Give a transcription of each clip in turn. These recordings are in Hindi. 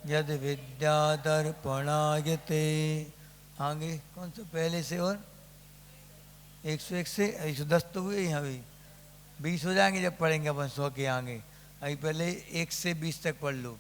यद विद्यादर्पणायते। आगे कौन सा पहले से? और 101 से 110 तो हुए यहाँ भी, 20 हो जाएंगे जब पढ़ेंगे अपन 100 के आगे। अभी पहले 1 से 20 तक पढ़ लो।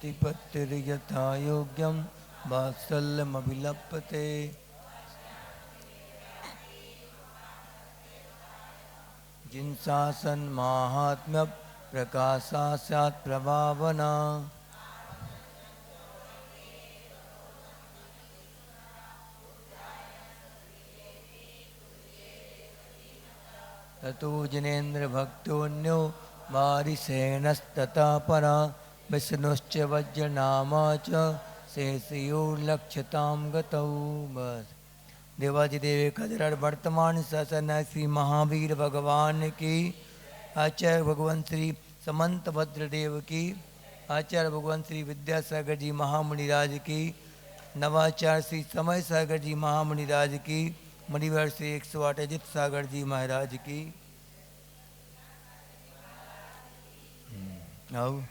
प्रतिपत्तिर्यथा योग्यम वात्सल्यमभिलप्यते। जिनशासन माहात्म्य प्रकाशा स्यात् प्रभावना। ततो जिनेन्द्र भक्तोऽन्यो वारिसेनस्तथा परा विष्णुश्च वज्रनामा च शेषयो लक्ष्यतां गतौ। बस। देवाधिदेव कजर वर्तमान शासन श्री महावीर भगवान की, आचार्य भगवान श्री समंत भद्रदेव की, आचार्य भगवान श्री विद्यासागर जी महामुनि राज की, नवाचार्य श्री समय सागर जी महामुनि राज की, मणिवर श्री 108 अजित सागर जी महाराज की। अब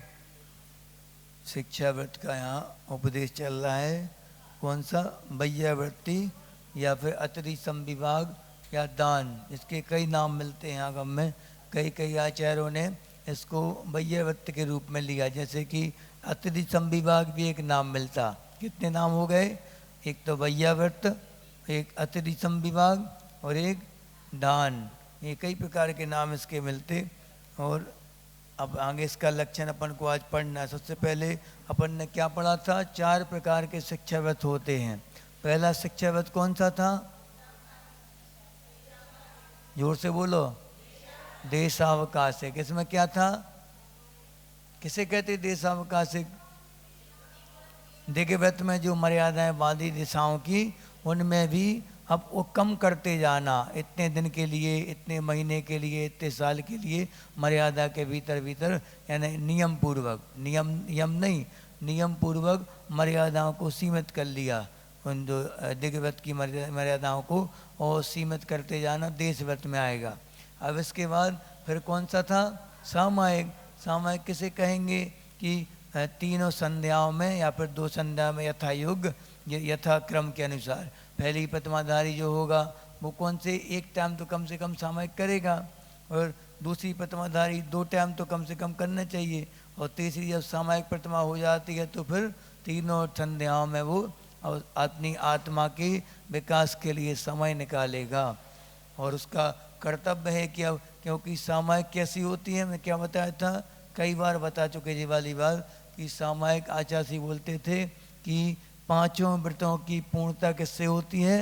शिक्षाव्रत का यहाँ उपदेश चल रहा है। कौन सा? वैयावृत्ति या फिर अतिथि संविभाग या दान, इसके कई नाम मिलते हैं आगम में। कई कई आचार्यों ने इसको वैयावृत्ति के रूप में लिया, जैसे कि अतिथि संविभाग भी एक नाम मिलता। कितने नाम हो गए? एक तो वैयावृत्त, एक अतिथि संविभाग और एक दान। ये कई प्रकार के नाम इसके मिलते। और अब आगे इसका लक्षण अपन को आज पढ़ना है। सबसे पहले अपन ने क्या पढ़ा था? 4 प्रकार के शिक्षाव्रत होते हैं। पहला शिक्षाव्रत कौन सा था? जोर से बोलो। देशावकाशिक। इसमें क्या था? किसे कहते देशावकाशिक? दिग्व्रत में जो मर्यादाएं बांधी दिशाओं की, उनमें भी अब वो कम करते जाना। इतने दिन के लिए, इतने महीने के लिए, इतने साल के लिए, मर्यादा के भीतर भीतर, यानी नियम पूर्वक, नियम नहीं, नियम पूर्वक मर्यादाओं को सीमित कर लिया। उन जो दिग्व्रत की मर्यादाओं को और सीमित करते जाना, देश व्रत में आएगा। अब इसके बाद फिर कौन सा था? सामायिक। सामायिक किसे कहेंगे कि तीनों संध्याओं में या फिर 2 संध्या में यथा युग, यथा क्रम के अनुसार। पहली पद्माधारी जो होगा वो कौन से एक टाइम तो कम से कम सामायिक करेगा, और दूसरी पद्माधारी 2 टाइम तो कम से कम करना चाहिए, और तीसरी जब सामायिक प्रतिमा हो जाती है तो फिर तीनों संध्याओं में वो अपनी आत्मा के विकास के लिए समय निकालेगा। और उसका कर्तव्य है कि अब, क्योंकि सामायिक कैसी होती है, मैं क्या बताया था, कई बार बता चुके जी वाली बात, कि सामायिक आचार्य बोलते थे कि 5 व्रतों की पूर्णता किससे होती है?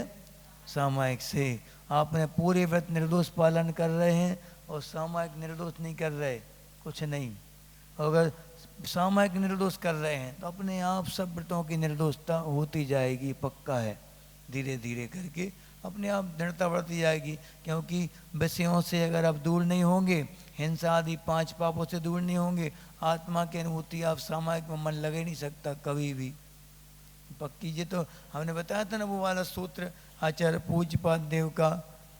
सामायिक से। आपने पूरे व्रत निर्दोष पालन कर रहे हैं और सामायिक निर्दोष नहीं कर रहे, कुछ नहीं। अगर सामायिक निर्दोष कर रहे हैं तो अपने आप सब व्रतों की निर्दोषता होती जाएगी, पक्का है। धीरे धीरे करके अपने आप दृढ़ता बढ़ती जाएगी, क्योंकि विषयों से अगर आप दूर नहीं होंगे, हिंसा आदि 5 पापों से दूर नहीं होंगे, आत्मा की अनुभूति आप सामायिक में मन लगे नहीं सकता कभी भी, पक्की। ये तो हमने बताया था ना वो वाला सूत्र आचार्य पूज्यपाद देव का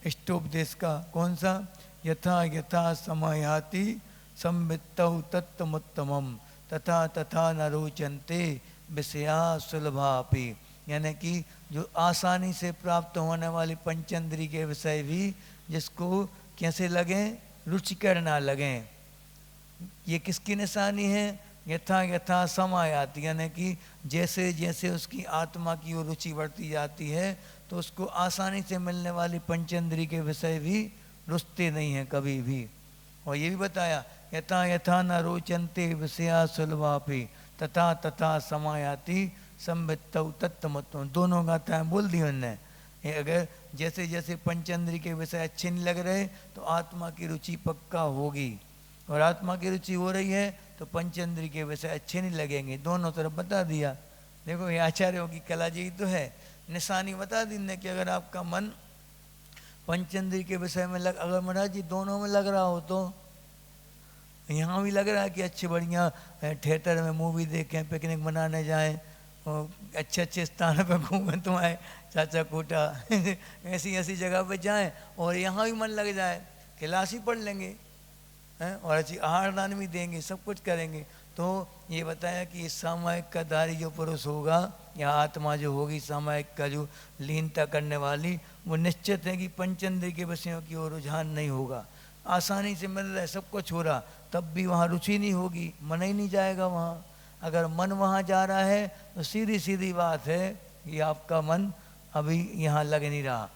इष्टोपदेश का, कौन सा? यथा यथा समायाति संवित्तौ तत्तमोत्तमम् तथा तथा न रोचन्ते विषया सुलभापि। यानी कि जो आसानी से प्राप्त होने वाली पंचेंद्री के विषय भी जिसको कैसे लगें? रुचिकर ना लगें। ये किसकी निशानी है? यथा यथा समायाति, यानी कि जैसे जैसे उसकी आत्मा की वो रुचि बढ़ती जाती है तो उसको आसानी से मिलने वाली पंचेंद्री के विषय भी रुचते नहीं हैं कभी भी। और ये भी बताया यथा यथा न रोचन्ते विषया सुलभापि तथा तथा समायाति संवित्तौ तत्तमोत्तमम्। दोनों गाथाएं बोल दी उनने। अगर जैसे जैसे पंचेंद्री के विषय अच्छे नहीं लग रहे तो आत्मा की रुचि पक्का होगी, और आत्मा की रुचि हो रही है तो पंचेंद्री के विषय अच्छे नहीं लगेंगे। दोनों तरफ बता दिया। देखो ये आचार्यों की कला जी तो है, निशानी बता दी ने कि अगर आपका मन पंचेंद्री के विषय में अगर महाराज जी दोनों में लग रहा हो, तो यहाँ भी लग रहा है कि अच्छे बढ़िया थिएटर में मूवी देखें, पिकनिक मनाने जाएं, अच्छे अच्छे स्थानों पर घूमें, तुम्हारे चाचा कोटा ऐसी ऐसी जगह पे जाएं, और यहाँ भी मन लग जाए, क्लास ही पढ़ लेंगे हैं, और अच्छी आहार दान भी देंगे, सब कुछ करेंगे। तो ये बताया कि इस सामायिक का धारी जो पुरुष होगा या आत्मा जो होगी सामायिक का जो लीनता करने वाली, वो निश्चित है कि पंचेंद्रिय के विषयों की ओर रुझान नहीं होगा। आसानी से मिल रहा है, सब कुछ हो रहा, तब भी वहाँ रुचि नहीं होगी, मन ही नहीं जाएगा वहाँ। अगर मन वहाँ जा रहा है तो सीधी सीधी बात है कि आपका मन अभी यहाँ लग नहीं रहा।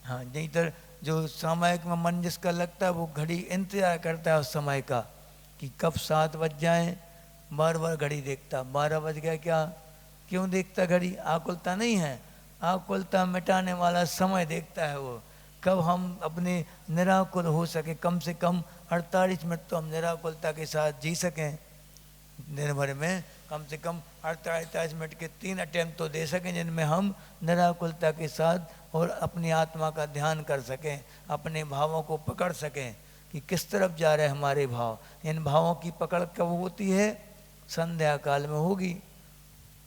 हाँ, नहीं तो जो सामायिक में मन जिसका लगता है वो घड़ी इंतजार करता है उस समय का कि कब 7 बज जाए, बार बार घड़ी देखता, 12 बज गया क्या, क्यों देखता घड़ी? आकुलता नहीं है, आकुलता मिटाने वाला समय देखता है वो, कब हम अपने निराकुल हो सके, कम से कम 48 मिनट तो हम निराकुलता के साथ जी सकें दिन भर में, कम से कम 48 मिनट के 3 अटेम्प्ट तो दे सकें जिनमें हम निराकुलता के साथ और अपनी आत्मा का ध्यान कर सकें, अपने भावों को पकड़ सकें कि किस तरफ जा रहे हैं हमारे भाव। इन भावों की पकड़ कब होती है? संध्या काल में होगी।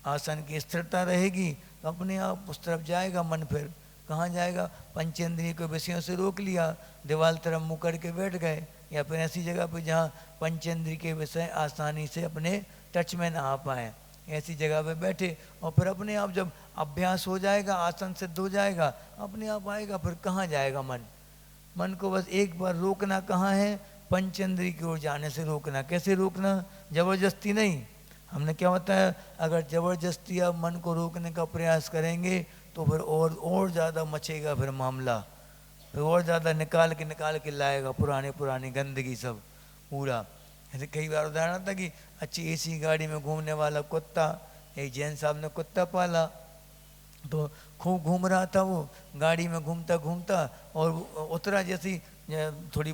आसन की स्थिरता रहेगी तो अपने आप उस तरफ जाएगा मन। फिर कहाँ जाएगा? पंचेंद्रिय को विषयों से रोक लिया, दीवार तरफ मुँह करके बैठ गए, या फिर ऐसी जगह पर जहाँ पंचेंद्रिय के विषय आसानी से अपने टच में ना आ पाए, ऐसी जगह पे बैठे, और फिर अपने आप जब अभ्यास हो जाएगा, आसन सिद्ध हो जाएगा, अपने आप आएगा। फिर कहाँ जाएगा मन? मन को बस एक बार रोकना कहाँ है? पंचेंद्रिय की ओर जाने से रोकना। कैसे रोकना? जबरदस्ती नहीं। हमने क्या बताया, अगर जबरदस्ती आप मन को रोकने का प्रयास करेंगे तो फिर और ज़्यादा मचेगा फिर मामला, फिर और ज़्यादा निकाल के लाएगा पुरानी गंदगी सब पूरा। ऐसे कई बार उदाहरण था कि अच्छी एसी गाड़ी में घूमने वाला कुत्ता, एक जैन साहब ने कुत्ता पाला, तो खूब घूम रहा था वो गाड़ी में घूमता घूमता, और उतरा जैसी थोड़ी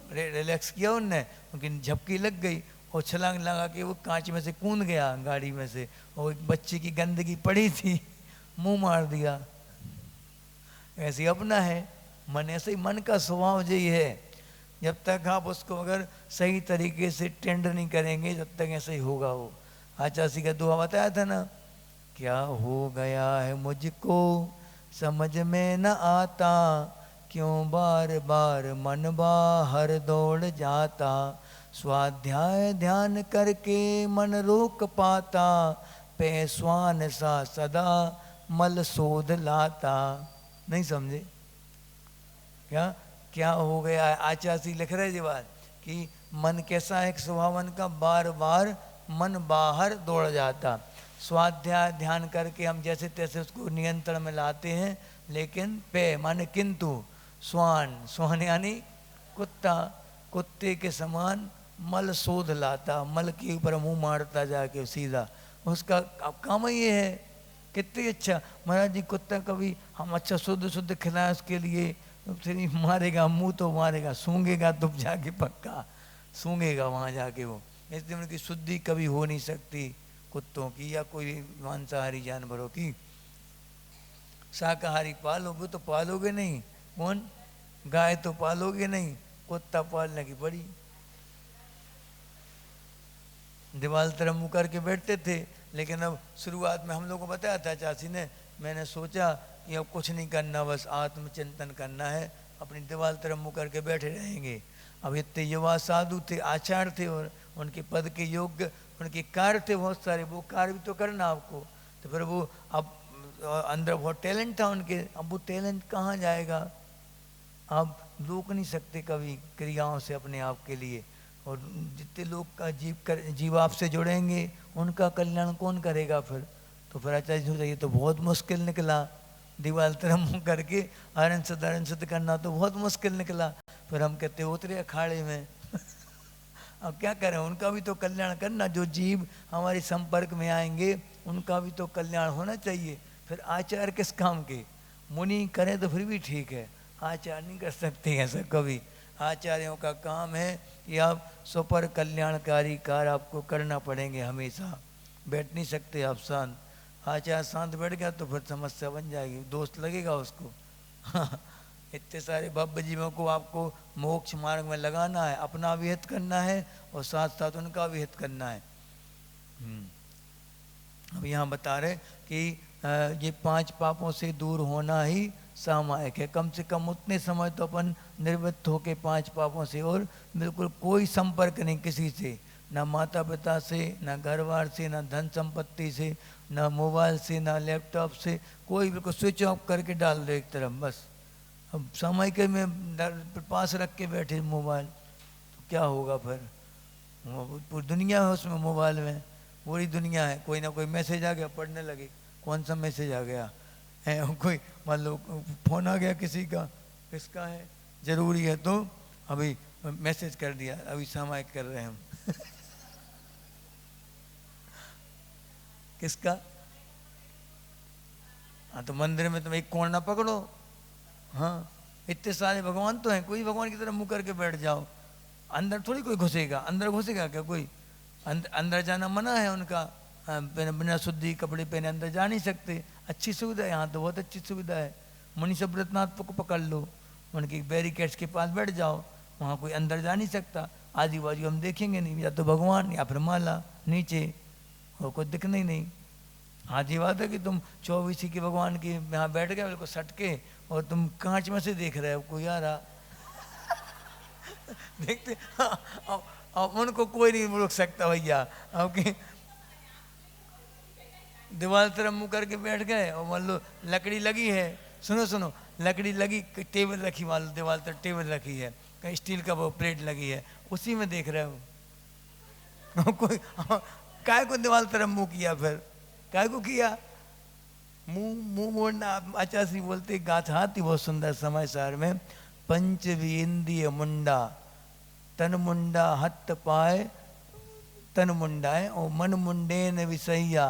रिलैक्स किया उनने, लेकिन झपकी लग गई और छलांग लगा के वो कांच में से कूद गया गाड़ी में से, और एक बच्चे की गंदगी पड़ी थी, मुंह मार दिया। ऐसे अपना है मन, ऐसे ही मन का स्वभाव यही है। जब तक आप उसको अगर सही तरीके से टेंड नहीं करेंगे, जब तक ऐसे ही होगा वो। आचार्य का दुआ बताया था ना क्या हो गया है मुझको समझ में न आता, क्यों बार बार मन बाहर दौड़ जाता, स्वाध्याय ध्यान करके मन रोक पाता, पैसवान सा सदा मल शोध लाता। नहीं समझे क्या? क्या हो गया है? आचार्य लिख रहे जी बात कि मन कैसा है स्वभावन का, बार बार मन बाहर दौड़ जाता, स्वाध्याय ध्यान करके हम जैसे तैसे उसको नियंत्रण में लाते हैं, लेकिन पे माने किंतु, स्वान स्वान यानी कुत्ता, कुत्ते के समान मल शोध लाता, मल के ऊपर मुंह मारता जाके सीधा, उसका अब काम ही ये है। कितनी अच्छा महाराज जी, कुत्ता कभी हम अच्छा शुद्ध शुद्ध खिलाए उसके लिए, फिर मारेगा, मुंह तो मारेगा, सूंघेगा तो जाके पक्का सूंघेगा वहां जाके वो, इसलिए उनकी शुद्धि कभी हो नहीं सकती कुत्तों की या कोई मांसाहारी जानवरों की। शाकाहारी पालोगे तो पालोगे नहीं, कौन? गाय तो पालोगे नहीं, कुत्ता पालने की पड़ी। दीवाल तरफ मुँह करके बैठते थे, लेकिन अब शुरुआत में हम लोगों को बताया था चाची ने, मैंने सोचा कि अब कुछ नहीं करना, बस आत्मचिंतन करना है, अपनी दीवाल तरफ मुँह करके बैठे रहेंगे। अब इतने युवा साधु थे, आचार्य थे, और उनके पद के योग्य उनके कार्य थे बहुत सारे, वो कार्य भी तो करना आपको। तो फिर वो अब अंदर बहुत टैलेंट था उनके, अब वो टैलेंट कहाँ जाएगा? आप रोक नहीं सकते कभी क्रियाओं से अपने आप के लिए, और जितने लोग का जीव आपसे जुड़ेंगे उनका कल्याण कौन करेगा फिर? तो फिर आचार्य सोचा ये तो बहुत मुश्किल निकला, दीवार तरफ मुँह करके आरण सिद्ध करना तो बहुत मुश्किल निकला। फिर हम कहते उतरे अखाड़े में अब क्या करें, उनका भी तो कल्याण करना, जो जीव हमारे संपर्क में आएंगे उनका भी तो कल्याण होना चाहिए। फिर आचार्य किस काम के? मुनि करें तो फिर भी ठीक है, आचार्य नहीं कर सकते ऐसा कभी। आचार्यों का काम है कि आप सुपर कल्याणकारी कार्य आपको करना पड़ेंगे हमेशा, बैठ नहीं सकते आप शांत। आचार्य शांत बैठ गया तो फिर समस्या बन जाएगी, दोस्त लगेगा उसको इतने सारे भव्य जीवों को आपको मोक्ष मार्ग में लगाना है, अपना भी हित करना है और साथ साथ उनका भी हित करना है। अब यहाँ बता रहे कि ये 5 पापों से दूर होना ही सामायिक है। कम से कम उतने समय तो अपन निर्वृत्त होके 5 पापों से, और बिल्कुल कोई संपर्क नहीं किसी से, ना माता पिता से, ना घर बार से, ना धन संपत्ति से, ना मोबाइल से, ना लैपटॉप से, कोई बिल्कुल स्विच ऑफ करके डाल दो एक तरफ बस। अब समय के में पास रख के बैठे मोबाइल तो क्या होगा फिर? पूरी दुनिया है उसमें, मोबाइल में पूरी दुनिया है, कोई ना कोई मैसेज आ गया पढ़ने लगे, कौन सा मैसेज आ गया है, कोई मान लो फोन आ गया किसी का, किसका है, जरूरी है तो अभी मैसेज कर दिया, अभी सामायिक कर रहे हैं हम किसका? हाँ तो मंदिर में तुम एक कोण ना पकड़ो, हाँ इतने सारे भगवान तो हैं, कोई भगवान की तरफ मुँह करके बैठ जाओ, अंदर थोड़ी कोई घुसेगा, अंदर घुसेगा क्या कोई? अंदर जाना मना है उनका, बिना शुद्धि कपड़े पहने अंदर जा नहीं सकते। अच्छी सुविधा है यहाँ तो, बहुत अच्छी सुविधा है। मुनि सुब्रतनाथ को पकड़ लो, उनके बैरिकेड्स के पास बैठ जाओ, वहाँ कोई अंदर जा नहीं सकता, आजू बाजू हम देखेंगे नहीं, या तो भगवान या फिर माला नीचे, और कोई दिखना ही नहीं। हाँ जी बात है कि तुम 24 के भगवान की यहाँ बैठ गए बिल्कुल सटके, और तुम कांच में से देख रहे हो कोई आ रहा देखते अब उनको कोई नहीं रोक सकता भैया। अब कि दीवार तरफ मुँह करके बैठ गए, और मान लो लकड़ी लगी है, सुनो सुनो, लकड़ी लगी, टेबल रखी, मान लो दीवार तरफ टेबल रखी है, कहीं स्टील का वो प्लेट लगी है, उसी में देख रहे हो कोई काय को दीवार तरफ मुँह किया, फिर काय को किया? मुंह मोड़ना। आचार्य बोलते गाथा थी बहुत सुंदर समय सार में, पंचविंद्रिय मुंडा तन मुंडा हत पाए तन मुंडा है, और मन मुंडे न विसैया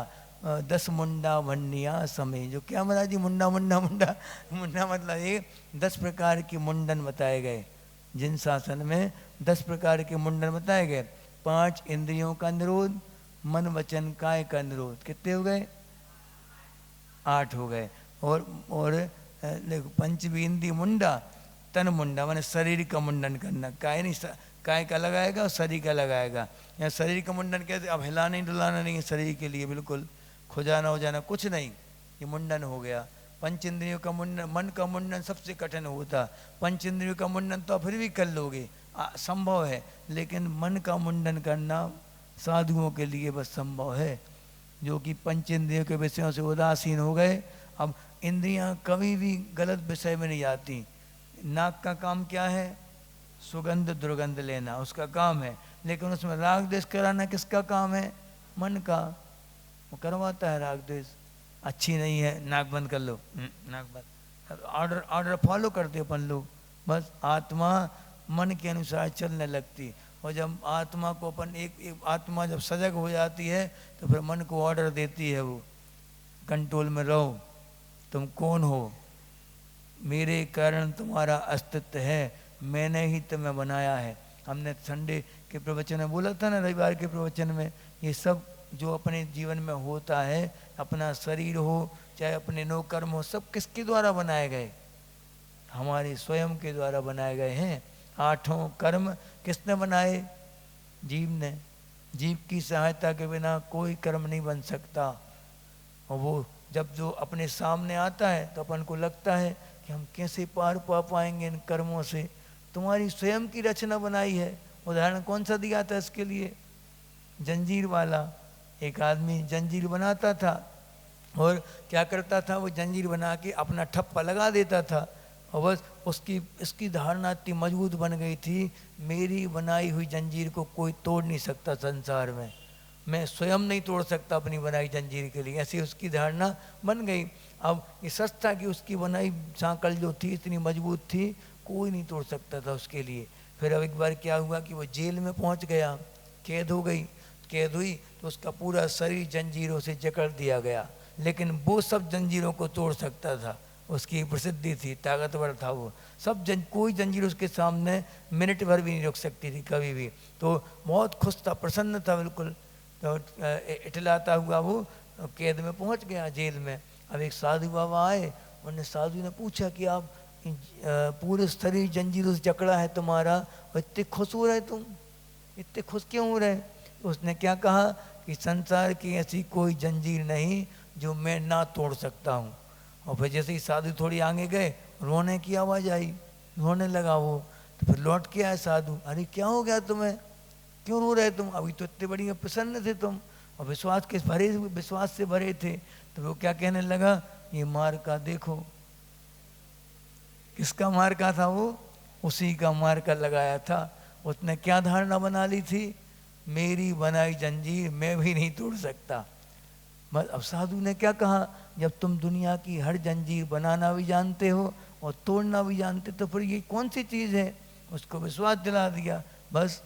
10 मुंडा वन्या समय। जो क्या महाराज जी मुंडा मुंडा मुंडा मुंडा मतलब ये 10 प्रकार के मुंडन बताए गए, जिन शासन में 10 प्रकार के मुंडन बताए गए। 5 इंद्रियों का निरोध, मन वचन काय का निरोध, कितने हो गए? 8 हो गए। और देखो पंचविंद्रिय मुंडा तन मुंडा माने शरीर का मुंडन करना, काय नहीं, काय का लगाएगा और शरीर का लगाएगा। यहाँ शरीर का मुंडन कहते, अब हिलाना नहीं डुलाना नहीं है शरीर के लिए बिल्कुल, खुजाना उजाना कुछ नहीं, ये मुंडन हो गया। पंच इंद्रियों का मुंडन, मन का मुंडन सबसे कठिन होता। पंच इंद्रियों का मुंडन तो फिर भी कर लोगे, संभव है, लेकिन मन का मुंडन करना साधुओं के लिए बस संभव है, जो कि पंच इंद्रियों के विषयों से उदासीन हो गए। अब इंद्रियां कभी भी गलत विषय में नहीं जाती। नाक का काम क्या है? सुगंध दुर्गंध लेना, उसका काम है, लेकिन उसमें राग द्वेष कराना किसका काम है? मन का। वो करवाता है राग द्वेष। अच्छी नहीं है, नाक बंद कर लो, नाक बंद। ऑर्डर ऑर्डर फॉलो करते अपन लोग। बस आत्मा मन के अनुसार चलने लगती, और जब आत्मा को अपन एक आत्मा जब सजग हो जाती है तो फिर मन को ऑर्डर देती है, वो कंट्रोल में रहो। तुम कौन हो? मेरे कारण तुम्हारा अस्तित्व है, मैंने ही तुम्हें बनाया है। हमने संडे के प्रवचन में बोला था ना, रविवार के प्रवचन में, ये सब जो अपने जीवन में होता है, अपना शरीर हो चाहे अपने नो कर्म हो, सब किसके द्वारा बनाए गए? हमारे स्वयं के द्वारा बनाए गए हैं। आठों कर्म किसने बनाए? जीव ने। जीव की सहायता के बिना कोई कर्म नहीं बन सकता। और वो जब जो अपने सामने आता है तो अपन को लगता है कि हम कैसे पार पा पाएंगे इन कर्मों से। तुम्हारी स्वयं की रचना बनाई है। उदाहरण कौन सा दिया था इसके लिए? जंजीर वाला। एक आदमी जंजीर बनाता था और क्या करता था, वो जंजीर बना के अपना ठप्पा लगा देता था, और बस इसकी धारणा इतनी मजबूत बन गई थी, मेरी बनाई हुई जंजीर को कोई तोड़ नहीं सकता संसार में, मैं स्वयं नहीं तोड़ सकता अपनी बनाई जंजीर के लिए, ऐसी उसकी धारणा बन गई। अब ये सच था कि उसकी बनाई सांकल जो थी इतनी मजबूत थी, कोई नहीं तोड़ सकता था उसके लिए। फिर अब एक बार क्या हुआ कि वो जेल में पहुंच गया, कैद हो गई। कैद हुई तो उसका पूरा शरीर जंजीरों से जकड़ दिया गया, लेकिन वो सब जंजीरों को तोड़ सकता था, उसकी प्रसिद्धि थी, ताकतवर था वो। सब कोई जंजीर उसके सामने मिनट भर भी नहीं रुक सकती थी कभी भी। तो बहुत खुश था, प्रसन्न था बिल्कुल। तो इटलाता हुआ वो कैद में पहुंच गया, जेल में। अब एक साधु बाबा आए, उन्होंने साधु ने पूछा कि आप पूरे शरीर जंजीरों से जकड़ा है तुम्हारा, और इतने खुश हो रहे तुम, इतने खुश क्यों हो रहे? उसने क्या कहा कि संसार की ऐसी कोई जंजीर नहीं जो मैं ना तोड़ सकता हूँ। और फिर जैसे ही साधु थोड़ी आगे गए, रोने की आवाज़ आई, रोने लगा वो। तो फिर लौट के आए साधु, अरे क्या हो गया तुम्हें, क्यों रो रहे तुम? अभी तो इतने बढ़िया प्रसन्न थे तुम और विश्वास से भरे थे। तो वो क्या कहने लगा, ये मार का देखो। किसका मार का था वो? उसी का मार का लगाया था। उसने क्या धारणा बना ली थी, मेरी बनाई जंजीर मैं भी नहीं तोड़ सकता। बस अब साधु ने क्या कहा, जब तुम दुनिया की हर जंजीर बनाना भी जानते हो और तोड़ना भी जानते, तो फिर ये कौन सी चीज़ है? उसको विश्वास दिला दिया, बस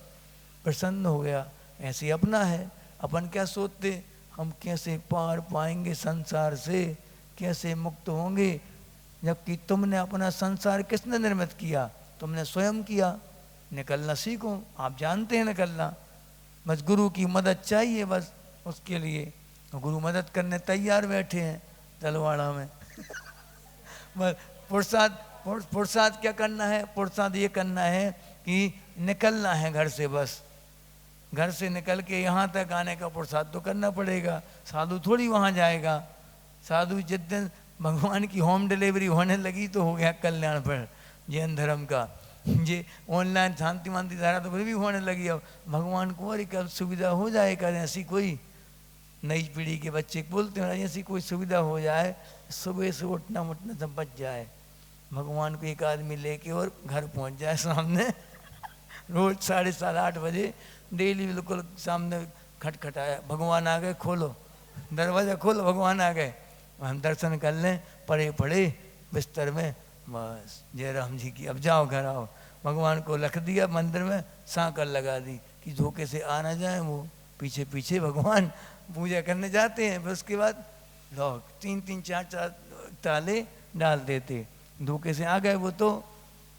प्रसन्न हो गया। ऐसे अपना है, अपन क्या सोचते, हम कैसे पार पाएंगे संसार से, कैसे मुक्त होंगे, जबकि तुमने अपना संसार किसने निर्मित किया? तुमने स्वयं किया। निकलना सीखो, आप जानते हैं निकलना, बस गुरु की मदद चाहिए बस उसके लिए। गुरु मदद करने तैयार बैठे हैं तलवाड़ा में। बस पुरुषार्थ क्या करना है? पुरुषार्थ ये करना है कि निकलना है घर से, बस घर से निकल के यहाँ तक आने का पुरुषार्थ तो करना पड़ेगा। साधु थोड़ी वहाँ जाएगा। साधु जिस दिन भगवान की होम डिलीवरी होने लगी तो हो गया कल्याण पर जैन धर्म का। ये ऑनलाइन शांति मांति धारा तो फिर भी होने लगी। अब भगवान को और कब सुविधा हो जाए, कर ऐसी कोई नई पीढ़ी के बच्चे बोलते हैं ऐसी कोई सुविधा हो जाए, सुबह से उठना उठना सब बच जाए, भगवान को एक आदमी लेके और घर पहुंच जाए सामने। रोज 7:30 बजे डेली बिल्कुल सामने खटखटाया, भगवान आ गए, खोलो दरवाज़ा, खोलो भगवान आ गए, हम दर्शन कर लें, पड़े पड़े बिस्तर में, बस जयराम जी की, अब जाओ घर आओ। भगवान को रख दिया मंदिर में, सांकल लगा दी कि धोखे से आ ना जाए। वो पीछे पीछे भगवान पूजा करने जाते हैं, फिर उसके बाद लॉक 3-3 4-4 ताले डाल देते। धोखे से आ गए वो तो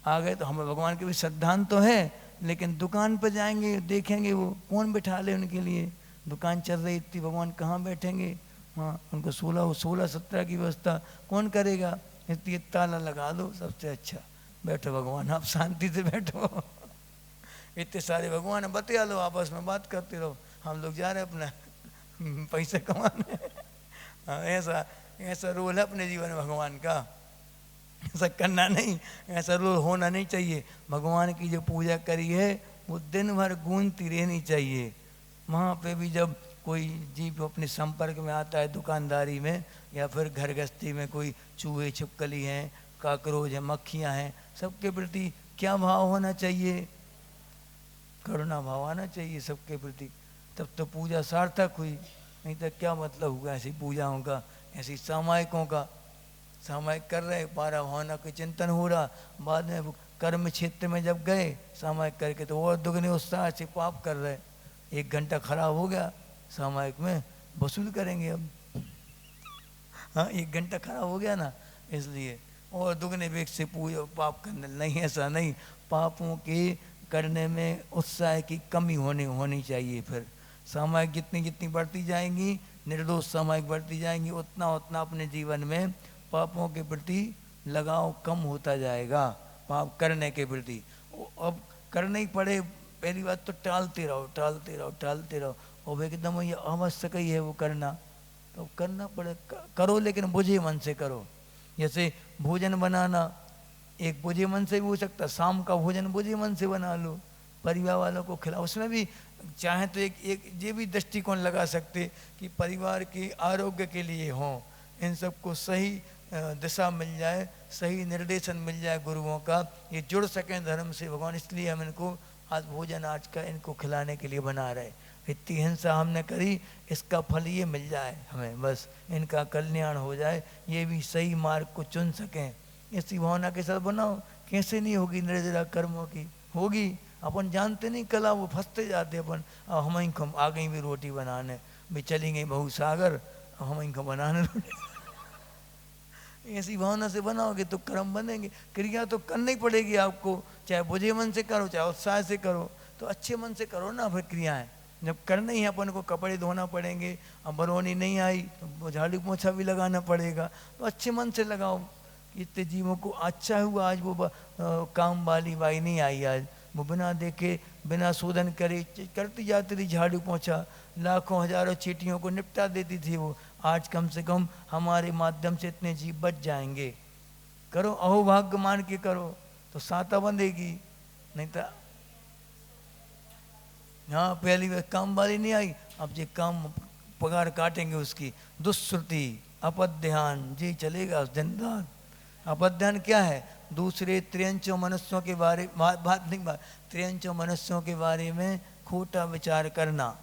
आ गए। तो हमें भगवान के भी श्रद्धांत तो है, लेकिन दुकान पर जाएंगे देखेंगे वो कौन बैठा ले उनके लिए, दुकान चल रही थी, भगवान कहाँ बैठेंगे वहाँ, उनको 16-17 की व्यवस्था कौन करेगा? इसलिए ताला लगा दो, सबसे अच्छा बैठो भगवान, आप शांति से बैठो। इतने सारे भगवान बतिया लो, आपस में बात करते रहो, हम लोग जा रहे अपना पैसे कमाने। हाँ, ऐसा ऐसा रोल है अपने जीवन में भगवान का, ऐसा करना नहीं, ऐसा रोल होना नहीं चाहिए। भगवान की जो पूजा करी है वो दिन भर गूंजती रहनी चाहिए। वहाँ पे भी जब कोई जीव अपने संपर्क में आता है दुकानदारी में या फिर घर गृहस्थी में, कोई चूहे छिपकली हैं, काकरोच हैं, मक्खियाँ हैं, सबके प्रति क्या भाव होना चाहिए? करुणा भाव आना चाहिए सबके प्रति, तब तो पूजा सार्थक हुई। नहीं तो क्या मतलब हुआ ऐसी पूजाओं का, ऐसी सामायिकों का? सामायिक कर रहे, पारा भावना का चिंतन हो रहा, बाद में कर्म क्षेत्र में जब गए सामायिक करके तो और दुगने उत्साह से पाप कर रहे। 1 घंटा खराब हो गया सामायिक में, वसूल करेंगे अब। हाँ, 1 घंटा खराब हो गया ना, इसलिए और दुगने वेग से पूजा पाप करने। नहीं, ऐसा नहीं, पापों के करने में उत्साह की कमी होनी चाहिए। फिर सामायिक जितनी जितनी बढ़ती जाएंगी, निर्दोष सामायिक बढ़ती जाएंगी, उतना उतना अपने जीवन में पापों के प्रति लगाव कम होता जाएगा, पाप करने के प्रति। अब करना ही पड़े, पहली बात तो टालते रहो टालते रहो टालते रहो, और एकदम ये आवश्यक ही है वो करना, तो करना पड़े। करो लेकिन बुझे मन से करो। जैसे भोजन बनाना, एक बुझे मन से भी हो सकता, शाम का भोजन बुझे मन से बना लो, परिवार वालों को खिलाओ। उसमें भी चाहे तो एक ये भी दृष्टिकोण लगा सकते कि परिवार के आरोग्य के लिए हो, इन सबको सही दिशा मिल जाए, सही निर्देशन मिल जाए गुरुओं का, ये जुड़ सकें धर्म से भगवान, इसलिए हम इनको आज भोजन आज का इनको खिलाने के लिए बना रहे। इतनी हिंसा हमने करी, इसका फल ये मिल जाए हमें, बस इनका कल्याण हो जाए, ये भी सही मार्ग को चुन सकें, इसी भावना के साथ बनाओ। कैसे नहीं होगी निर्जरा कर्मों की? होगी। अपन जानते नहीं कला, वो फंसते जाते अपन। अब हम इनको आ गई भी रोटी बनाने, भी चली गई बहु सागर, हम इनको बनाने रोटी। ऐसी भावना से बनाओगे तो कर्म बनेंगे। क्रिया तो करनी ही पड़ेगी आपको, चाहे बुझे मन से करो चाहे उत्साह से करो, तो अच्छे मन से करो ना। फिर क्रियाएं जब करना ही है अपन को, कपड़े धोना पड़ेंगे, अब बरौनी नहीं आई तो झाड़ू पोछा भी लगाना पड़ेगा, तो अच्छे मन से लगाओ। इतने जीवों को अच्छा हुआ आज वो काम वाली बाई नहीं आई, आज वो बिना देखे बिना शोधन करे करती जाती थी झाड़ू पोछा, लाखों हजारों चीटियों को निपटा देती थी वो। आज कम से कम हमारे माध्यम से इतने जीव बच जाएंगे। करो, अहोभाग्य मान के करो तो साता बंधेगी, नहीं तो हाँ पहली बार काम वाली नहीं आई, अब जो काम पगार काटेंगे उसकी। दुश्रुति अपध्यान जी चलेगा उस दिन रात। अपध्यान क्या है? दूसरे त्रियंचों मनुष्यों के बारे बात नहीं, त्रियंचों मनुष्यों के बारे में खोटा विचार करना।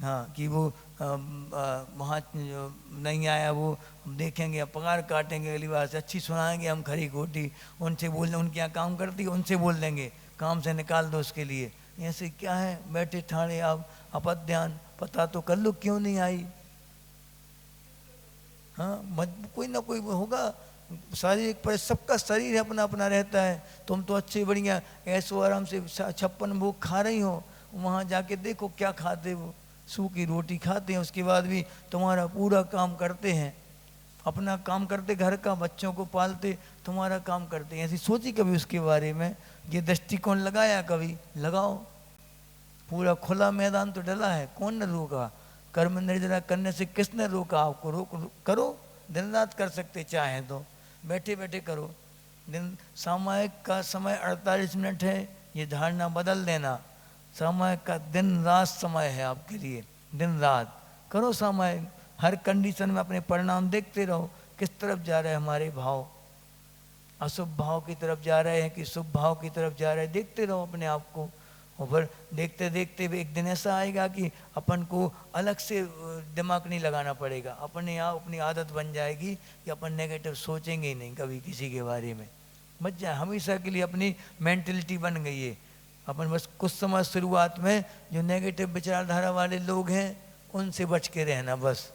हाँ कि वो वहाँ जो नहीं आया वो देखेंगे, अब पगार काटेंगे अगली बार से, अच्छी सुनाएंगे हम खरी खोटी, उनसे बोल दें, उनके यहाँ काम करती उनसे बोल देंगे काम से निकाल दो उसके लिए। ऐसे क्या है, बैठे ठाणे आप अपध्यान, पता तो कर लो क्यों नहीं आई। हाँ कोई ना कोई होगा, शारीरिक पर सबका शरीर अपना अपना रहता है। तुम तो अच्छे बढ़िया ऐसो आराम से 56 भोग खा रही हो, वहाँ जाके देखो क्या खाते वो, सूखी रोटी खाते हैं, उसके बाद भी तुम्हारा पूरा काम करते हैं, अपना काम करते, घर का बच्चों को पालते, तुम्हारा काम करते हैं। ऐसी सोची कभी उसके बारे में? ये दृष्टिकोण लगाया कभी? लगाओ। पूरा खुला मैदान तो डला है, कौन ने रोका? कर्म निर्जरा करने से किसने रोका आपको? करो, दिन रात कर सकते चाहे तो, बैठे बैठे करो। दिन सामायिक का समय 48 मिनट है, ये धारणा बदल देना। सामायिक का दिन रात समय है आपके लिए, दिन रात करो सामायिक। हर कंडीशन में अपने परिणाम देखते रहो, किस तरफ जा रहे हैं हमारे भाव, अशुभ भाव की तरफ जा रहे हैं कि शुभ भाव की तरफ जा रहे हैं, देखते रहो अपने आप को। और फिर देखते देखते एक दिन ऐसा आएगा कि अपन को अलग से दिमाग नहीं लगाना पड़ेगा, अपने आप अपनी आदत बन जाएगी कि अपन नेगेटिव सोचेंगे ही नहीं कभी किसी के बारे में। बच जाए, हमेशा के लिए अपनी मेंटलिटी बन गई है। अपन बस कुछ समय शुरुआत में जो नेगेटिव विचारधारा वाले लोग हैं उनसे बच के रहना, बस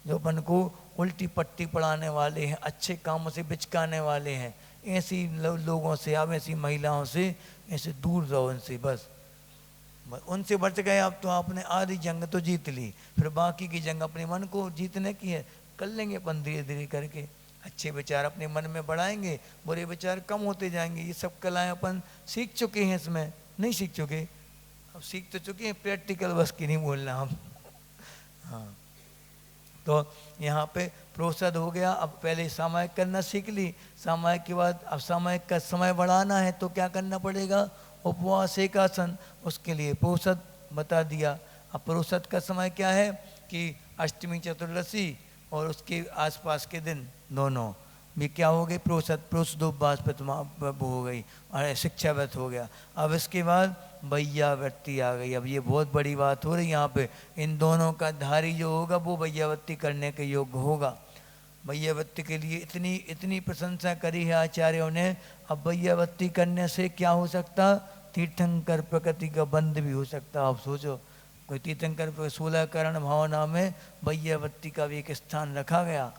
जो अपन को उल्टी पट्टी पढ़ाने वाले हैं, अच्छे कामों से बिचकाने वाले हैं, ऐसी लोगों से, आप ऐसी महिलाओं से ऐसे दूर रहो उनसे, बस उनसे बच गए आप तो आपने आधी जंग तो जीत ली। फिर बाकी की जंग अपने मन को जीतने की है, कर लेंगे अपन धीरे धीरे करके। अच्छे विचार अपने मन में बढ़ाएंगे, बुरे विचार कम होते जाएंगे। ये सब कलाएं अपन सीख चुके हैं, इसमें नहीं सीख चुके, अब सीख तो चुके हैं, प्रैक्टिकल बस की नहीं बोलना हम। हाँ तो यहाँ पे प्रोषद हो गया। अब पहले सामायिक करना सीख ली, सामायिक के बाद अब सामायिक का समय बढ़ाना है तो क्या करना पड़ेगा, उपवास एकासन, उसके लिए प्रोषद बता दिया। अब प्रोषद का समय क्या है कि अष्टमी चतुर्दशी और उसके आसपास के दिन दोनों भी क्या हो गई, प्रोषद प्रोषदोपवास प्रतिमा हो गई और शिक्षाव्रत हो गया। अब इसके बाद वैयावृत्ति आ गई। अब ये बहुत बड़ी बात हो रही है यहाँ पे, इन दोनों का धारी जो होगा वो वैयावृत्ति करने के योग्य होगा। वैयावृत्ति के लिए इतनी इतनी प्रशंसा करी है आचार्यों ने। अब वैयावृत्ति करने से क्या हो सकता, तीर्थंकर प्रकृति का बंध भी हो सकता। आप सोचो, कोई तीर्थंकर 16 करण भावना में वैयावृत्ति का भी एक स्थान रखा गया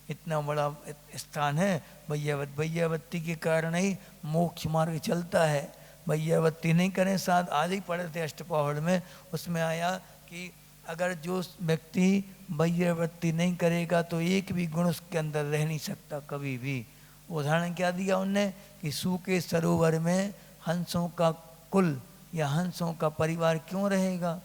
इतना बड़ा स्थान है वैयावृत्ति। वैयावृत्ति के कारण ही मोक्ष मार्ग चलता है। वैयावृत्ति नहीं करें, साथ आज ही पढ़े थे अष्टपहड़ में, उसमें आया कि अगर जो व्यक्ति वैयावृत्ति नहीं करेगा तो एक भी गुण उसके अंदर रह नहीं सकता कभी भी। उदाहरण क्या दिया उनने कि सूखे सरोवर में हंसों का कुल या हंसों का परिवार क्यों रहेगा,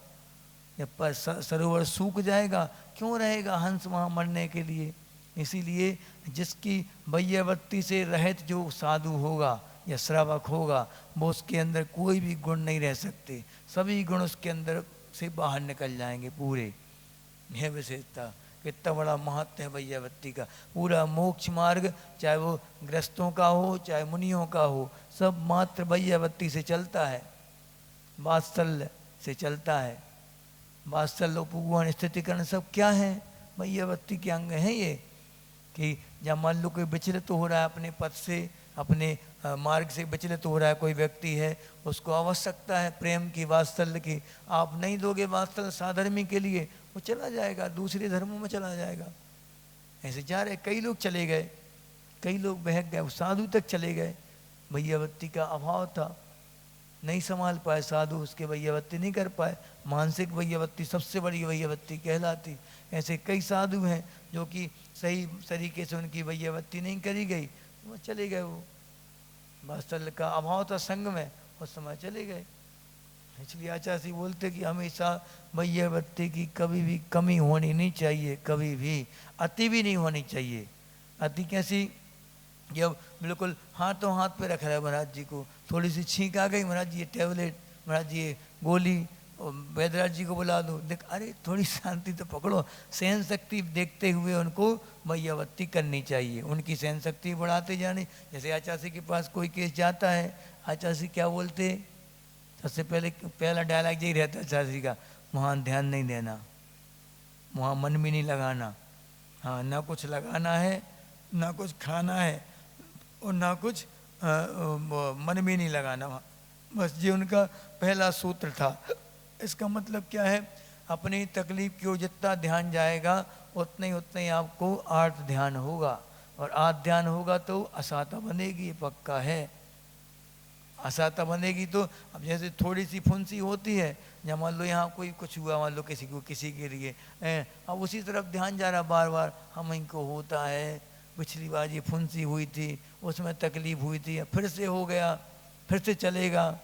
जब पर सरोवर सूख जाएगा क्यों रहेगा हंस वहाँ मरने के लिए। इसीलिए जिसकी वैयावृत्ति से रहित जो साधु होगा या श्रावक होगा वो उसके अंदर कोई भी गुण नहीं रह सकते, सभी गुण उसके अंदर से बाहर निकल जाएंगे पूरे। यह विशेषता, कितना बड़ा महत्व है वैयावृत्ति का। पूरा मोक्ष मार्ग चाहे वो गृहस्थों का हो चाहे मुनियों का हो, सब मात्र वैयावृत्ति से चलता है, वात्सल्य से चलता है। वात्सल्य उपगुण स्थितिकरण सब क्या है, वैयावृत्ति के अंग हैं ये। कि जब मान लो कोई विचलित हो रहा है अपने पद से, अपने मार्ग से विचलित हो रहा है कोई व्यक्ति है, उसको आवश्यकता है प्रेम की, वात्सल्य की। आप नहीं दोगे वात्सल्य साधर्मी के लिए, वो चला जाएगा दूसरे धर्मों में चला जाएगा। ऐसे जा रहे कई लोग चले गए, कई लोग बहक गए, साधु तक चले गए। वैयावृत्ति का अभाव था, नहीं संभाल पाए साधु, उसके वैयावृत्ति नहीं कर पाए। मानसिक वैयावृत्ति सबसे बड़ी वैयावृत्ति कहलाती। ऐसे कई साधु हैं जो कि सही तरीके से उनकी वैयावृत्ति नहीं करी गई, वो चले गए। वो वात्सल्य का अभाव था संग में, उस समय चले गए। इसलिए आचार्य जी बोलते कि हमेशा वैयावृत्ति की कभी भी कमी होनी नहीं चाहिए, कभी भी अति भी नहीं होनी चाहिए। अति कैसी, जब बिल्कुल हाथों हाथ पे रख रहा है महाराज जी को, थोड़ी सी छींक आ गई, महाराज जी ये टैबलेट, महाराज जी ये गोली, वैद्यराज जी को बुला दो, देख अरे थोड़ी शांति तो पकड़ो। सहन शक्ति देखते हुए उनको वैयावृत्ति करनी चाहिए, उनकी सहन शक्ति बढ़ाते जाने। जैसे आचार्य के पास कोई केस जाता है, आचार्य क्या बोलते, सबसे पहला डायलॉग यही रहता है आचार्य का, वहाँ ध्यान नहीं देना, वहाँ मन भी नहीं लगाना। हाँ, ना कुछ लगाना है, ना कुछ खाना है और ना कुछ मन भी नहीं लगाना वहाँ। बस ये उनका पहला सूत्र था। इसका मतलब क्या है, अपनी तकलीफ की ओर जितना ध्यान जाएगा उतना ही आपको आर्त ध्यान होगा, और आर्त ध्यान होगा तो असाता बनेगी, ये पक्का है। असाता बनेगी तो अब जैसे थोड़ी सी फुंसी होती है, जब मान लो यहाँ कोई कुछ हुआ, मान लो किसी के लिए, अब उसी तरफ ध्यान जा रहा बार बार, हम इनको होता है, पिछली बार ये फुंसी हुई थी, उसमें तकलीफ हुई थी, फिर से हो गया, फिर से चलेगा।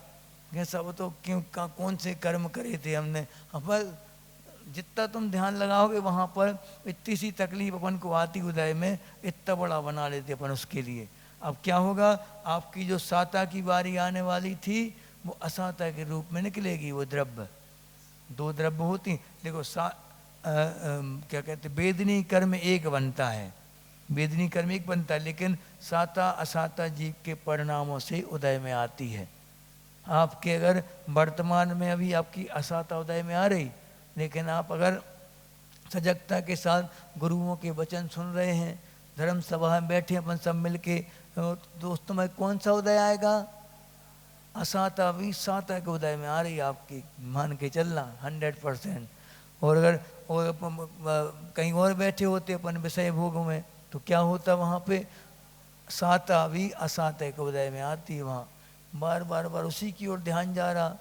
सब तो क्यों कौन से कर्म करे थे हमने। पर जितना तुम ध्यान लगाओगे वहाँ पर इतनी सी तकलीफ अपन को आती उदय में, इतना बड़ा बना लेते अपन उसके लिए। अब क्या होगा, आपकी जो साता की बारी आने वाली थी वो असाता के रूप में निकलेगी। वो द्रव्य, दो द्रव्य होती, देखो क्या कहते, वेदनी कर्म एक बनता है, वेदनी कर्म एक बनता है, लेकिन साता असाता जीव के परिणामों से उदय में आती है। आपके अगर वर्तमान में अभी आपकी असाता उदय में आ रही, लेकिन आप अगर सजगता के साथ गुरुओं के वचन सुन रहे हैं, धर्म सभा में बैठे अपन सब मिलके, दोस्तों में कौन सा उदय आएगा, असाता भी साता के उदय में आ रही आपकी, मान के चलना 100%। और अगर कहीं और बैठे होते अपन विषय भोग में, तो क्या होता वहाँ पे, साता भी असाता के उदय में आती है। वहाँ बार बार उसी की ओर ध्यान जा रहा।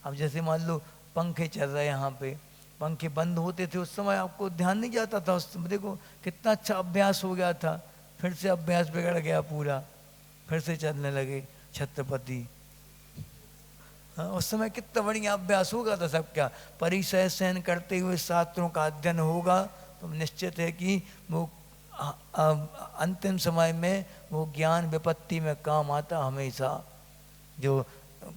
अब जैसे मान लो पंखे चल रहे हैं, यहाँ पे पंखे बंद होते थे उस समय आपको ध्यान नहीं जाता था, उस समय देखो कितना अच्छा अभ्यास हो गया था, फिर से अभ्यास बिगड़ गया पूरा, फिर से चलने लगे छत्रपति। हाँ, उस समय कितना बढ़िया अभ्यास होगा तो सब क्या परिसय सहन करते हुए शास्त्रों का अध्ययन होगा तो निश्चित है कि वो अंतिम समय में वो ज्ञान विपत्ति में काम आता हमेशा। जो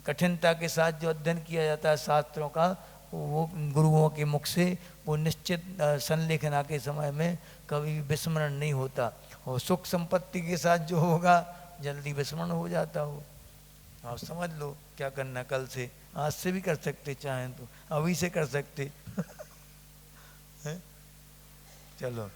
कठिनता के साथ जो अध्ययन किया जाता है शास्त्रों का वो गुरुओं के मुख से वो निश्चित संलेखना के समय में कभी भी विस्मरण नहीं होता। और सुख संपत्ति के साथ जो होगा जल्दी विस्मरण हो जाता हो। आप समझ लो क्या करना कल से, आज से भी कर सकते चाहें तो, अभी से कर सकते चलो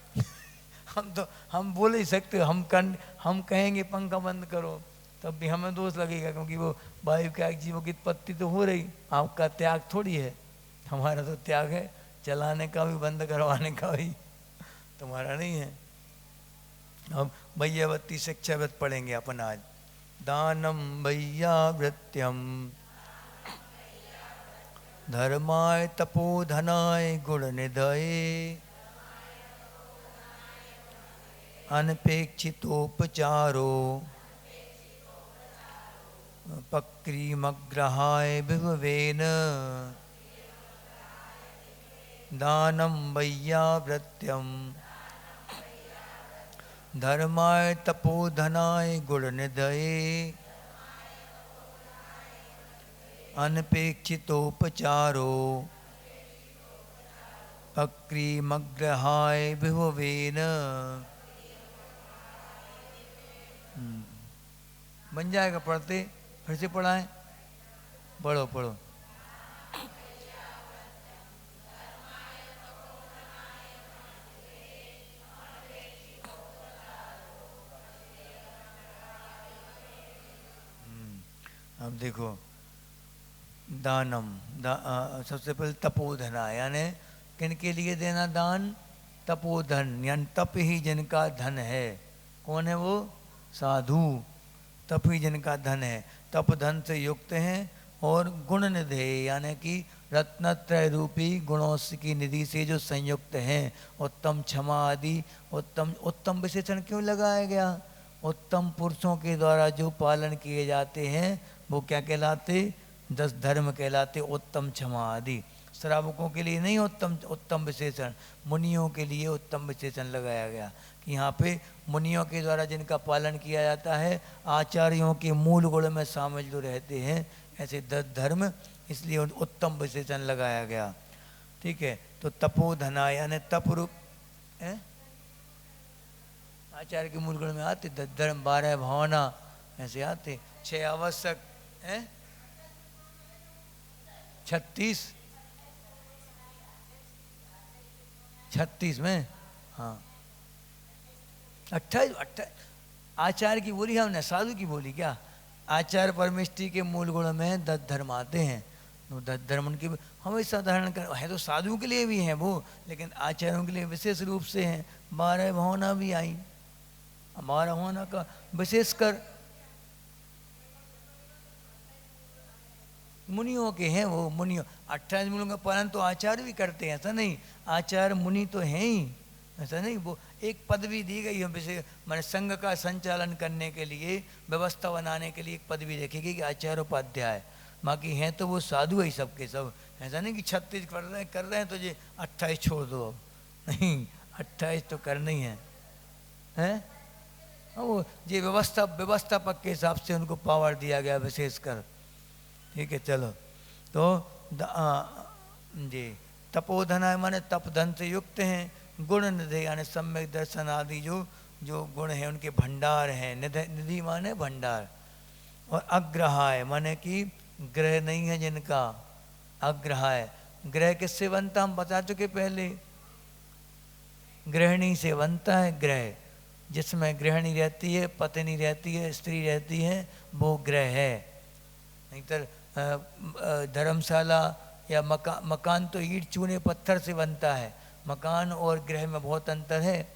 हम बोल ही सकते, हम कहेंगे पंखा बंद करो तब भी हमें दोष लगेगा क्योंकि वो वायु के जीवों की उत्पत्ति तो हो रही, आपका त्याग थोड़ी है। हमारा तो त्याग है चलाने का भी बंद करवाने का भी, तुम्हारा नहीं है। अब वैयावृत्ति शिक्षावृत पढ़ेंगे अपन आज। दानम वैयावृत्यम धर्माय तपोधनाय गुणनिधये अनपेक्षितोपचारो पक्रीमग्रहाय विभवेन दानं वैयावृत्यं धर्माय तपोधनाय गुणनिधये अनपेक्षितोपचारो पक्रीमग्रहाय विभवेन। बन जाएगा पढ़ते, फिर से पढ़ाएं, पढ़ो पढ़ो। अब देखो दानम सबसे पहले तपोधना यानी किन के लिए देना दान, तपोधन यानी तप ही जिनका धन है। कौन है वो? साधु, तप ही जिनका धन है, तप धन से युक्त हैं और गुण निधि यानी कि रत्नत्रय रूपी गुणों की निधि से जो संयुक्त हैं। उत्तम क्षमा आदि, उत्तम विशेषण क्यों लगाया गया? उत्तम पुरुषों के द्वारा जो पालन किए जाते हैं वो क्या कहलाते? 10 धर्म कहलाते। उत्तम क्षमा आदि श्रावकों के लिए नहीं उत्तम विशेषण, मुनियों के लिए उत्तम विशेषण लगाया गया कि यहाँ पे मुनियों के द्वारा जिनका पालन किया जाता है, आचार्यों के मूल गुण में शामिल जो रहते हैं, ऐसे 10 धर्म, इसलिए उत्तम विशेषण लगाया गया। ठीक है, तो तपोधना यानी तप रूप है, आचार्य के मूल गुण में आते 10 धर्म, 12 भावना ऐसे आते, 6 आवश्यक है, 36 में, हाँ 28 आचार्य की बोली हमने, साधु की बोली क्या? आचार्य परमेष्टि के मूल गुण में 10 धर्म आते हैं। तो 10 धर्म उनके हमेशा धारण कर है, तो साधुओं के लिए भी हैं वो, लेकिन आचार्यों के लिए विशेष रूप से हैं। 12 भावना भी आई, 12 भावना का विशेषकर मुनियों के हैं वो, मुनियों 28 मुनियों का पालन तो आचार्य भी करते हैं, ऐसा नहीं, आचार्य मुनि तो हैं ही, ऐसा नहीं। वो एक पदवी दी गई है विशेष, मैंने संघ का संचालन करने के लिए, व्यवस्था बनाने के लिए एक पदवी रखी गई कि आचार्य उपाध्याय। बाकी हैं तो वो साधु है सबके सब, ऐसा नहीं कि 36 कर रहे हैं तो ये 28 छोड़ दो, अब नहीं, 28 तो करना ही है, हैं? वो ये व्यवस्थापक के हिसाब से उनको पावर दिया गया विशेषकर। ठीक है, चलो तो जी तपोधना माने तप धन से युक्त हैं, गुण निधि यानी सम्यक दर्शन आदि जो गुण हैं उनके भंडार हैं, निधि माने भंडार। और अग्रहाय माने कि ग्रह नहीं है जिनका, अग्रहाय ग्रह किससे बनता हम बता चुके पहले, गृहिणी से बनता है ग्रह, जिसमें गृहिणी रहती है, पत्नी रहती है, स्त्री रहती है, वो ग्रह है। नहीं तो धर्मशाला या मकान तो ईंट चूने पत्थर से बनता है, मकान और गृह में बहुत अंतर है।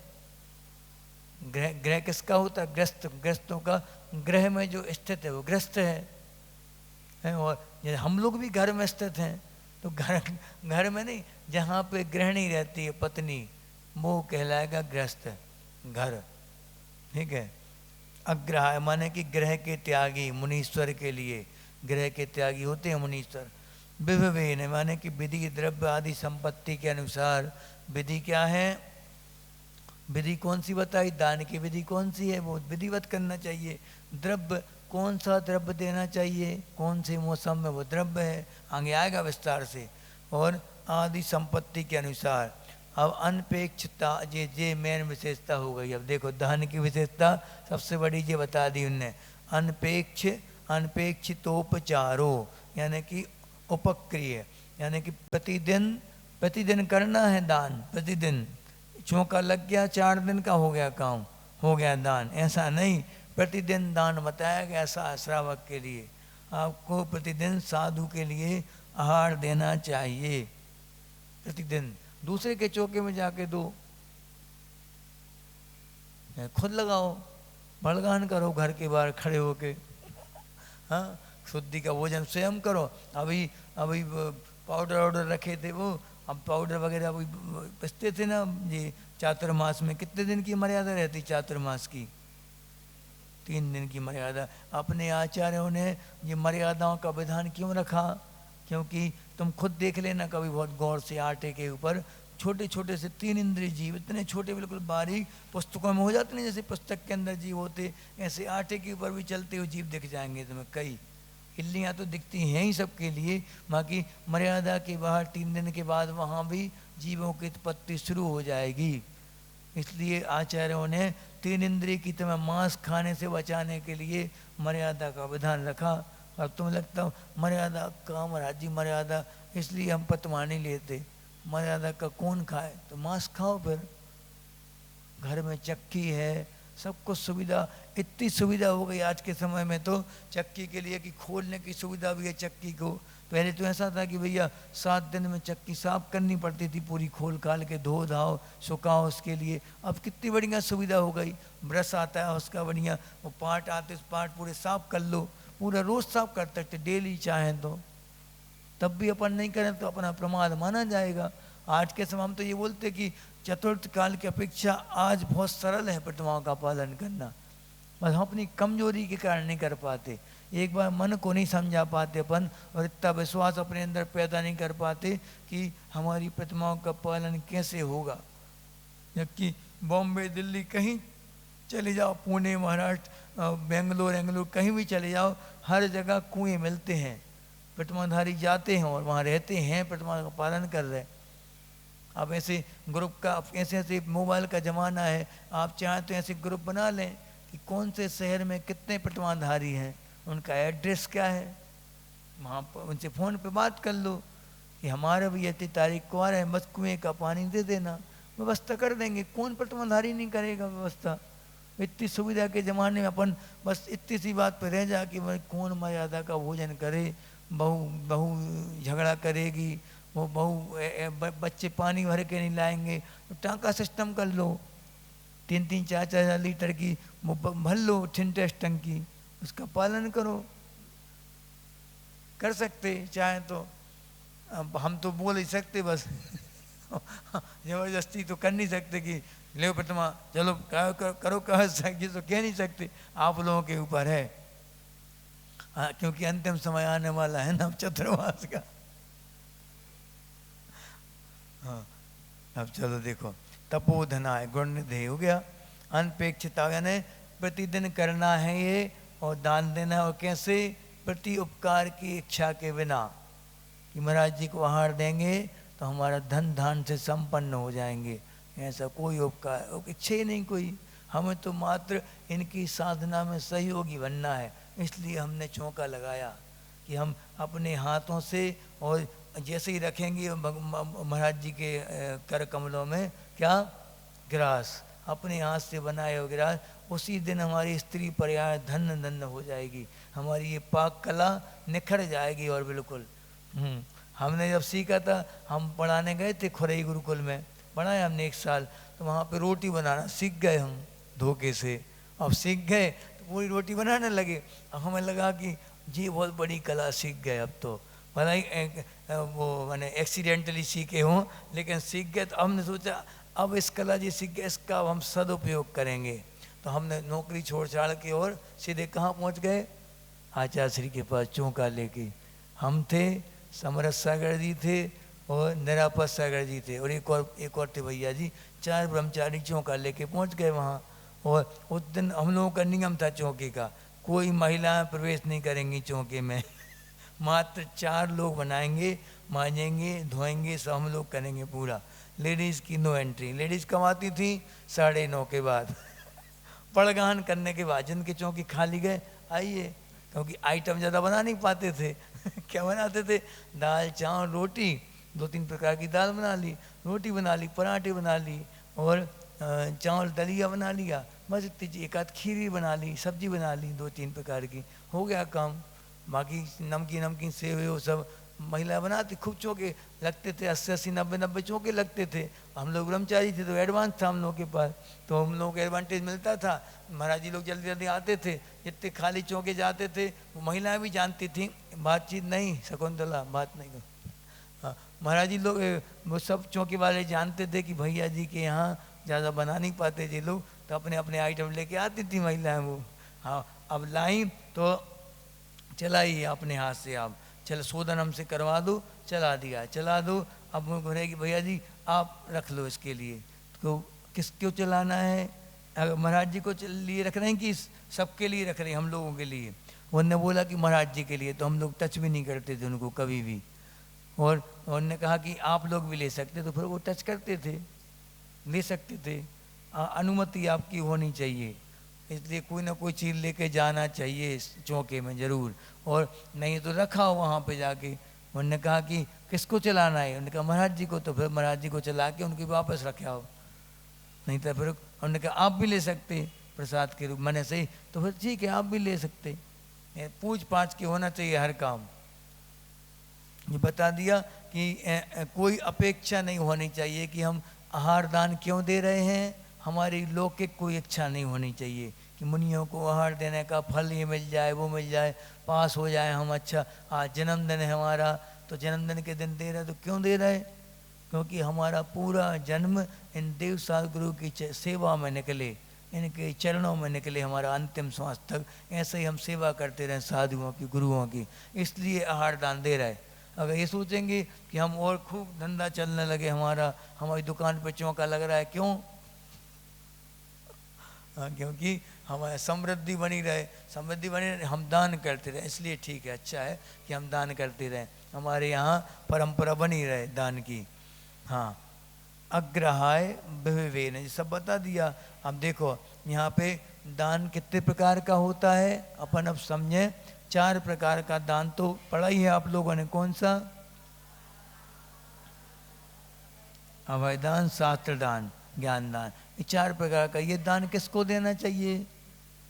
ग्रह किसका होता है? ग्रस्तों का, ग्रह में जो स्थित है वो ग्रस्त है। और हम लोग भी घर में स्थित हैं, तो घर में नहीं, जहाँ पे गृहिणी रहती है पत्नी, वो कहलाएगा ग्रस्त घर। ठीक है, अग्रहाय माने कि ग्रह के त्यागी मुनीश्वर के लिए, ग्रह के त्यागी होते हैं मुनीश्वर। विभवेन माने कि विधि द्रव्य आदि संपत्ति के अनुसार। विधि क्या है? विधि कौन सी बताई? दान की विधि कौन सी है? वो विधिवत करना चाहिए। द्रव्य कौन सा द्रव्य देना चाहिए, कौन से मौसम में वो द्रव्य है, आगे आएगा विस्तार से। और आदि संपत्ति के अनुसार। अब अनपेक्षता ये मेन विशेषता हो गई। अब देखो दान की विशेषता सबसे बड़ी ये बता दी उनने, अनपेक्षितोपचारो यानी कि उपक्रिय, यानी कि प्रतिदिन करना है दान। प्रतिदिन चौका लग गया 4 दिन का हो गया काम, हो गया दान, ऐसा नहीं। प्रतिदिन दान बताया गया श्रावक के लिए। आपको प्रतिदिन साधु के लिए आहार देना चाहिए। प्रतिदिन दूसरे के चौके में जाके दो, खुद लगाओ, बलगान करो घर के बाहर खड़े होके। हाँ, शुद्धि का भोजन स्वयं करो। अभी अभी पाउडर वाउडर रखे थे वो, अब पाउडर वगैरह अभी बचते थे ना ये चातुर्मास में। कितने दिन की मर्यादा रहती चातुर्मास की? 3 दिन की मर्यादा। अपने आचार्यों ने ये मर्यादाओं का विधान क्यों रखा? क्योंकि तुम खुद देख लेना कभी बहुत गौर से, आटे के ऊपर छोटे छोटे से 3 इंद्रिय जीव, इतने छोटे बिल्कुल बारीक, पुस्तकों में हो जाते नहीं जैसे पुस्तक के अंदर जीव होते, ऐसे आटे के ऊपर भी चलते हुए जीव दिख जाएंगे तुम्हें। कई इल्लियाँ तो दिखती हैं ही सबके लिए, बाकी मर्यादा के बाहर 3 दिन के बाद वहाँ भी जीवों की उत्पत्ति शुरू हो जाएगी। इसलिए आचार्यों ने 3 इंद्रिय की तुम्हें मांस खाने से बचाने के लिए मर्यादा का विधान रखा। अब तुम्हें लगता हो मर्यादा का महाराज जी, मर्यादा इसलिए हम पतवा नहीं लेते, मर्यादा का कौन खाए? तो मांस खाओ फिर। घर में चक्की है, सब कुछ सुविधा, इतनी सुविधा हो गई आज के समय में तो चक्की के लिए कि खोलने की सुविधा भी है चक्की को। पहले तो ऐसा था कि भैया 7 दिन में चक्की साफ करनी पड़ती थी पूरी, खोल खाल के धो धाओ सुखाओ उसके लिए। अब कितनी बढ़िया सुविधा हो गई, ब्रश आता है उसका बढ़िया, वो पार्ट आते उस पार्ट पूरे साफ कर लो, पूरा रोज साफ कर सकते डेली चाहें तो। तब भी अपन नहीं करें तो अपना प्रमाद माना जाएगा। आज के समय हम तो ये बोलते कि चतुर्थ काल की अपेक्षा आज बहुत सरल है प्रतिमाओं का पालन करना, बस हम अपनी कमजोरी के कारण नहीं कर पाते। एक बार मन को नहीं समझा पाते अपन, और इतना विश्वास अपने अंदर पैदा नहीं कर पाते कि हमारी प्रतिमाओं का पालन कैसे होगा। जबकि बॉम्बे दिल्ली कहीं चले जाओ, पुणे महाराष्ट्र बेंगलोर कहीं भी चले जाओ, हर जगह कुएं मिलते हैं। प्रतिमाधारी जाते हैं और वहाँ रहते हैं, प्रतिमा का पालन कर रहे हैं। अब ऐसे ग्रुप का, ऐसे ऐसे मोबाइल का ज़माना है, आप चाहें तो ऐसे ग्रुप बना लें कि कौन से शहर में कितने प्रतिमाधारी हैं, उनका एड्रेस क्या है, वहाँ पर उनसे फ़ोन पे बात कर लो कि हमारा भी इतनी तारीख को आ रहा है, बस कुएँ का पानी दे देना, व्यवस्था कर देंगे। कौन प्रतिमाधारी नहीं करेगा व्यवस्था? इतनी सुविधा के ज़माने में अपन बस इतनी सी बात पर रह जा कि भाई कौन मर्यादा का भोजन करे, बहू झगड़ा करेगी, वो बहू बच्चे पानी भर के नहीं लाएंगे, तो टाँका सिस्टम कर लो, 3-3 4-4 लीटर की वो भर लो ठिनटेस टंकी, उसका पालन करो। कर सकते चाहे तो, अब हम तो बोल ही सकते बस जबरदस्ती तो कर नहीं सकते कि ले प्रतिमा चलो करो कह सकते, तो कह नहीं सकते, आप लोगों के ऊपर है। हाँ, क्योंकि अंतिम समय आने वाला है ना चतुर्मास का। हाँ, अब चलो देखो, तपोधनाय गुण निधेय हो गया। अनपेक्षिता यानी प्रतिदिन करना है ये, और दान देना, और कैसे? प्रति उपकार की इच्छा के बिना, कि महाराज जी को आहार देंगे तो हमारा धन धान से संपन्न हो जाएंगे, ऐसा कोई उपकार इच्छा ही नहीं कोई। हमें तो मात्र इनकी साधना में सहयोगी बनना है, इसलिए हमने चौका लगाया कि हम अपने हाथों से, और जैसे ही रखेंगे महाराज जी के कर कमलों में क्या ग्रास, अपने हाथ से बनाए हो ग्रास, उसी दिन हमारी स्त्री पर्याय धन धन हो जाएगी, हमारी ये पाक कला निखर जाएगी। और बिल्कुल हमने जब सीखा था, हम पढ़ाने गए थे खुरई गुरुकुल में, पढ़ाया हमने 1 साल, तो वहाँ पे रोटी बनाना सीख गए हम धोखे से। अब सीख गए तो पूरी रोटी बनाने लगे। अब हमें लगा कि जी बहुत बड़ी कला सीख गए, अब तो भले वो मैंने एक्सीडेंटली सीखे हों, लेकिन सीख गए। तो हमने सोचा अब इस कला जी सीख गए, इसका अब हम सदुपयोग करेंगे। तो हमने नौकरी छोड़ छाड़ के और सीधे कहाँ पहुँच गए? आचार्य श्री के पास चौका लेके। हम थे, समरथ सागर जी थे और निरापद सागर जी थे और एक और थे भैया जी। 4 ब्रह्मचारी चौका लेके पहुंच गए वहाँ। और उस दिन हम लोगों का नियम था चौके का, कोई महिलाएं प्रवेश नहीं करेंगी चौके में मात्र 4 लोग बनाएंगे, मांजेंगे, धोएंगे, सब हम लोग करेंगे पूरा। लेडीज़ की नो एंट्री। लेडीज़ कब आती थी? 9:30 के बाद पड़गान करने के बाद। जिनके चौकी खाली गए आइए, क्योंकि आइटम ज़्यादा बना नहीं पाते थे क्या बनाते थे? दाल चावल रोटी, 2-3 प्रकार की दाल बना ली, रोटी बना ली, पराठे बना ली और चावल दलिया बना लिया, बस इतनी चीज़। एक आध खीरी बना ली, सब्जी बना ली 2-3 प्रकार की, हो गया काम। बाकी नमकीन सेवे वो सब महिला बनाती। खूब चौके लगते थे, 80-80, 90-90 चौके लगते थे। हम लोग ब्रह्मचारी थे तो एडवांस था हम लोग के पास, तो हम लोग को एडवांटेज मिलता था। महाराज जी लोग जल्दी जल्दी आते थे, जितने खाली चौके जाते थे वो महिलाएं भी जानती थी। बातचीत नहीं, शकुंतला बात नहीं कर। हाँ, महाराज जी लोग वो सब चौके वाले जानते थे कि भैया जी के यहाँ ज़्यादा बना नहीं पाते जी लोग, तो अपने अपने आइटम लेके आती थी महिलाएं वो। हाँ, अब लाई तो चलाई अपने हाथ से, आप चल शोधन हमसे करवा दो, चला दिया, चला दो। अब वो कहेगी भैया जी आप रख लो इसके लिए, तो क्यों चलाना है? अगर महाराज जी को लिए रख रहे हैं कि सबके लिए रख रहे हैं? हम लोगों के लिए। उन्होंने बोला कि महाराज जी के लिए, तो हम लोग टच भी नहीं करते थे उनको कभी भी। और उन्होंने कहा कि आप लोग भी ले सकते, तो फिर वो टच करते थे, ले सकते थे। अनुमति आपकी होनी चाहिए, इसलिए कोई ना कोई चीज़ लेके जाना चाहिए इस चौके में ज़रूर। और नहीं तो रखा हो वहाँ पे जाके। उन्होंने कहा कि किसको चलाना है? उन्होंने कहा महाराज जी को, तो फिर महाराज जी को चला के उनकी वापस रखा हो। नहीं तो फिर उन्होंने कहा आप भी ले सकते प्रसाद के रूप। मैंने सही, तो फिर ठीक है आप भी ले सकते। पूछ पाछ के होना चाहिए हर काम। ये बता दिया कि कोई अपेक्षा नहीं होनी चाहिए कि हम आहार दान क्यों दे रहे हैं। हमारी लौकिक कोई इच्छा नहीं होनी चाहिए कि मुनियों को आहार देने का फल ये मिल जाए, वो मिल जाए, पास हो जाए हम। अच्छा आज जन्मदिन है हमारा, तो जन्मदिन के दिन दे रहे तो क्यों दे रहे? क्योंकि हमारा पूरा जन्म इन देव सद्गुरु की सेवा में निकले, इनके चरणों में निकले हमारा अंतिम श्वास तक। ऐसे ही हम सेवा करते रहें साधुओं की, गुरुओं की, इसलिए आहार दान दे रहे। अगर ये सोचेंगे कि हम और खूब धंधा चलने लगे, हमारी दुकान पे चौका लग रहा है, क्यों? क्योंकि हमारी समृद्धि बनी रहे, समृद्धि बनी रहे, हम दान करते रहे, इसलिए ठीक है, अच्छा है कि हम दान करते रहें, हमारे यहाँ परंपरा बनी रहे दान की। हाँ, अग्रहाय विवेन, ये सब बता दिया। अब देखो यहाँ पे दान कितने प्रकार का होता है, अपन अब समझे। 4 प्रकार का दान तो पढ़ा ही है आप लोगों ने। कौन सा? अभय दान, शास्त्र दान, ज्ञान दान, ये 4 प्रकार का। ये दान किसको देना चाहिए?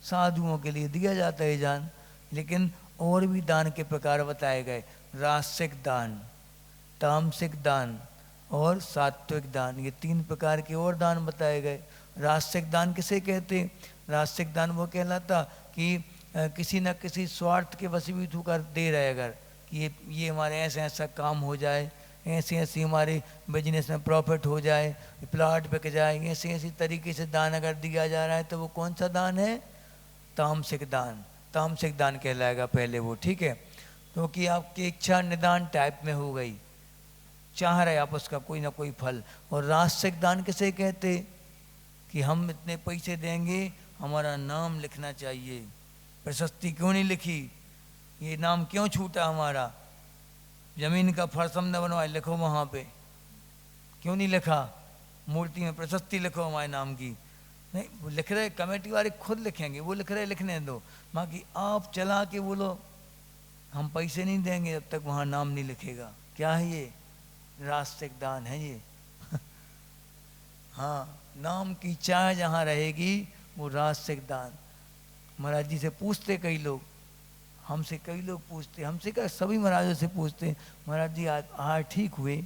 साधुओं के लिए दिया जाता है दान। लेकिन और भी दान के प्रकार बताए गए, रासिक दान, तामसिक दान और सात्विक दान, ये 3 प्रकार के और दान बताए गए। रासिक दान किसे कहते? रासिक दान वो कहलाता कि किसी न किसी स्वार्थ के वशीभूत होकर दे रहे, अगर कि ये हमारे ऐसा ऐसा काम हो जाए, ऐसी ऐसी हमारे बिजनेस में प्रॉफिट हो जाए, प्लाट बिक जाए, ऐसी ऐसी तरीके से दान अगर दिया जा रहा है, तो वो कौन सा दान है? तामसिक दान। तामसिक दान कहलाएगा पहले वो, ठीक है, क्योंकि आपकी इच्छा निदान टाइप में हो गई, चाह रहे आप उसका कोई ना कोई फल। और रासिक दान किसे कहते? कि हम इतने पैसे देंगे, हमारा नाम लिखना चाहिए, प्रशस्ति क्यों नहीं लिखी, ये नाम क्यों छूटा हमारा, जमीन का फर्श हमने बनवाया, लिखो वहाँ पे, क्यों नहीं लिखा, मूर्ति में प्रशस्ति लिखो हमारे नाम की। नहीं, वो लिख रहे, कमेटी वाले खुद लिखेंगे, वो लिख रहे लिखने दो, बाकी आप चला के बोलो हम पैसे नहीं देंगे जब तक वहाँ नाम नहीं लिखेगा। क्या है ये? रासिक दान है ये हाँ, नाम की चाह जहाँ रहेगी वो रासिक दान। महाराज जी से पूछते कई लोग, हमसे कई लोग पूछते, हमसे क्या सभी महाराजों से पूछते, महाराज जी आज ठीक हुए,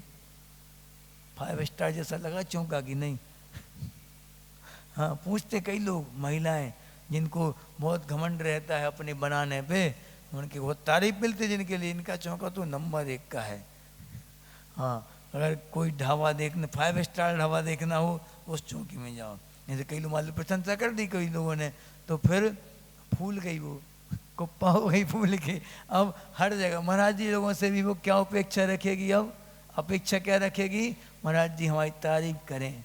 5 स्टार जैसा लगा चौंका कि नहीं हाँ, पूछते कई लोग, महिलाएं जिनको बहुत घमंड रहता है अपने बनाने पे, उनकी बहुत तारीफ मिलती है, जिनके लिए इनका चौंका तो नंबर 1 का है। हाँ, अगर कोई ढाबा देखना, 5 स्टार ढाबा देखना हो, उस चौकी में जाओ। जैसे कई लोग मान लो प्रशंसा कर दी कई लोगों ने, तो फिर फूल गई वो कुप्पा हो गई फूल के। अब हर जगह महाराज जी लोगों से भी वो क्या अपेक्षा रखेगी, अब अपेक्षा क्या रखेगी, महाराज जी हमारी तारीफ करें।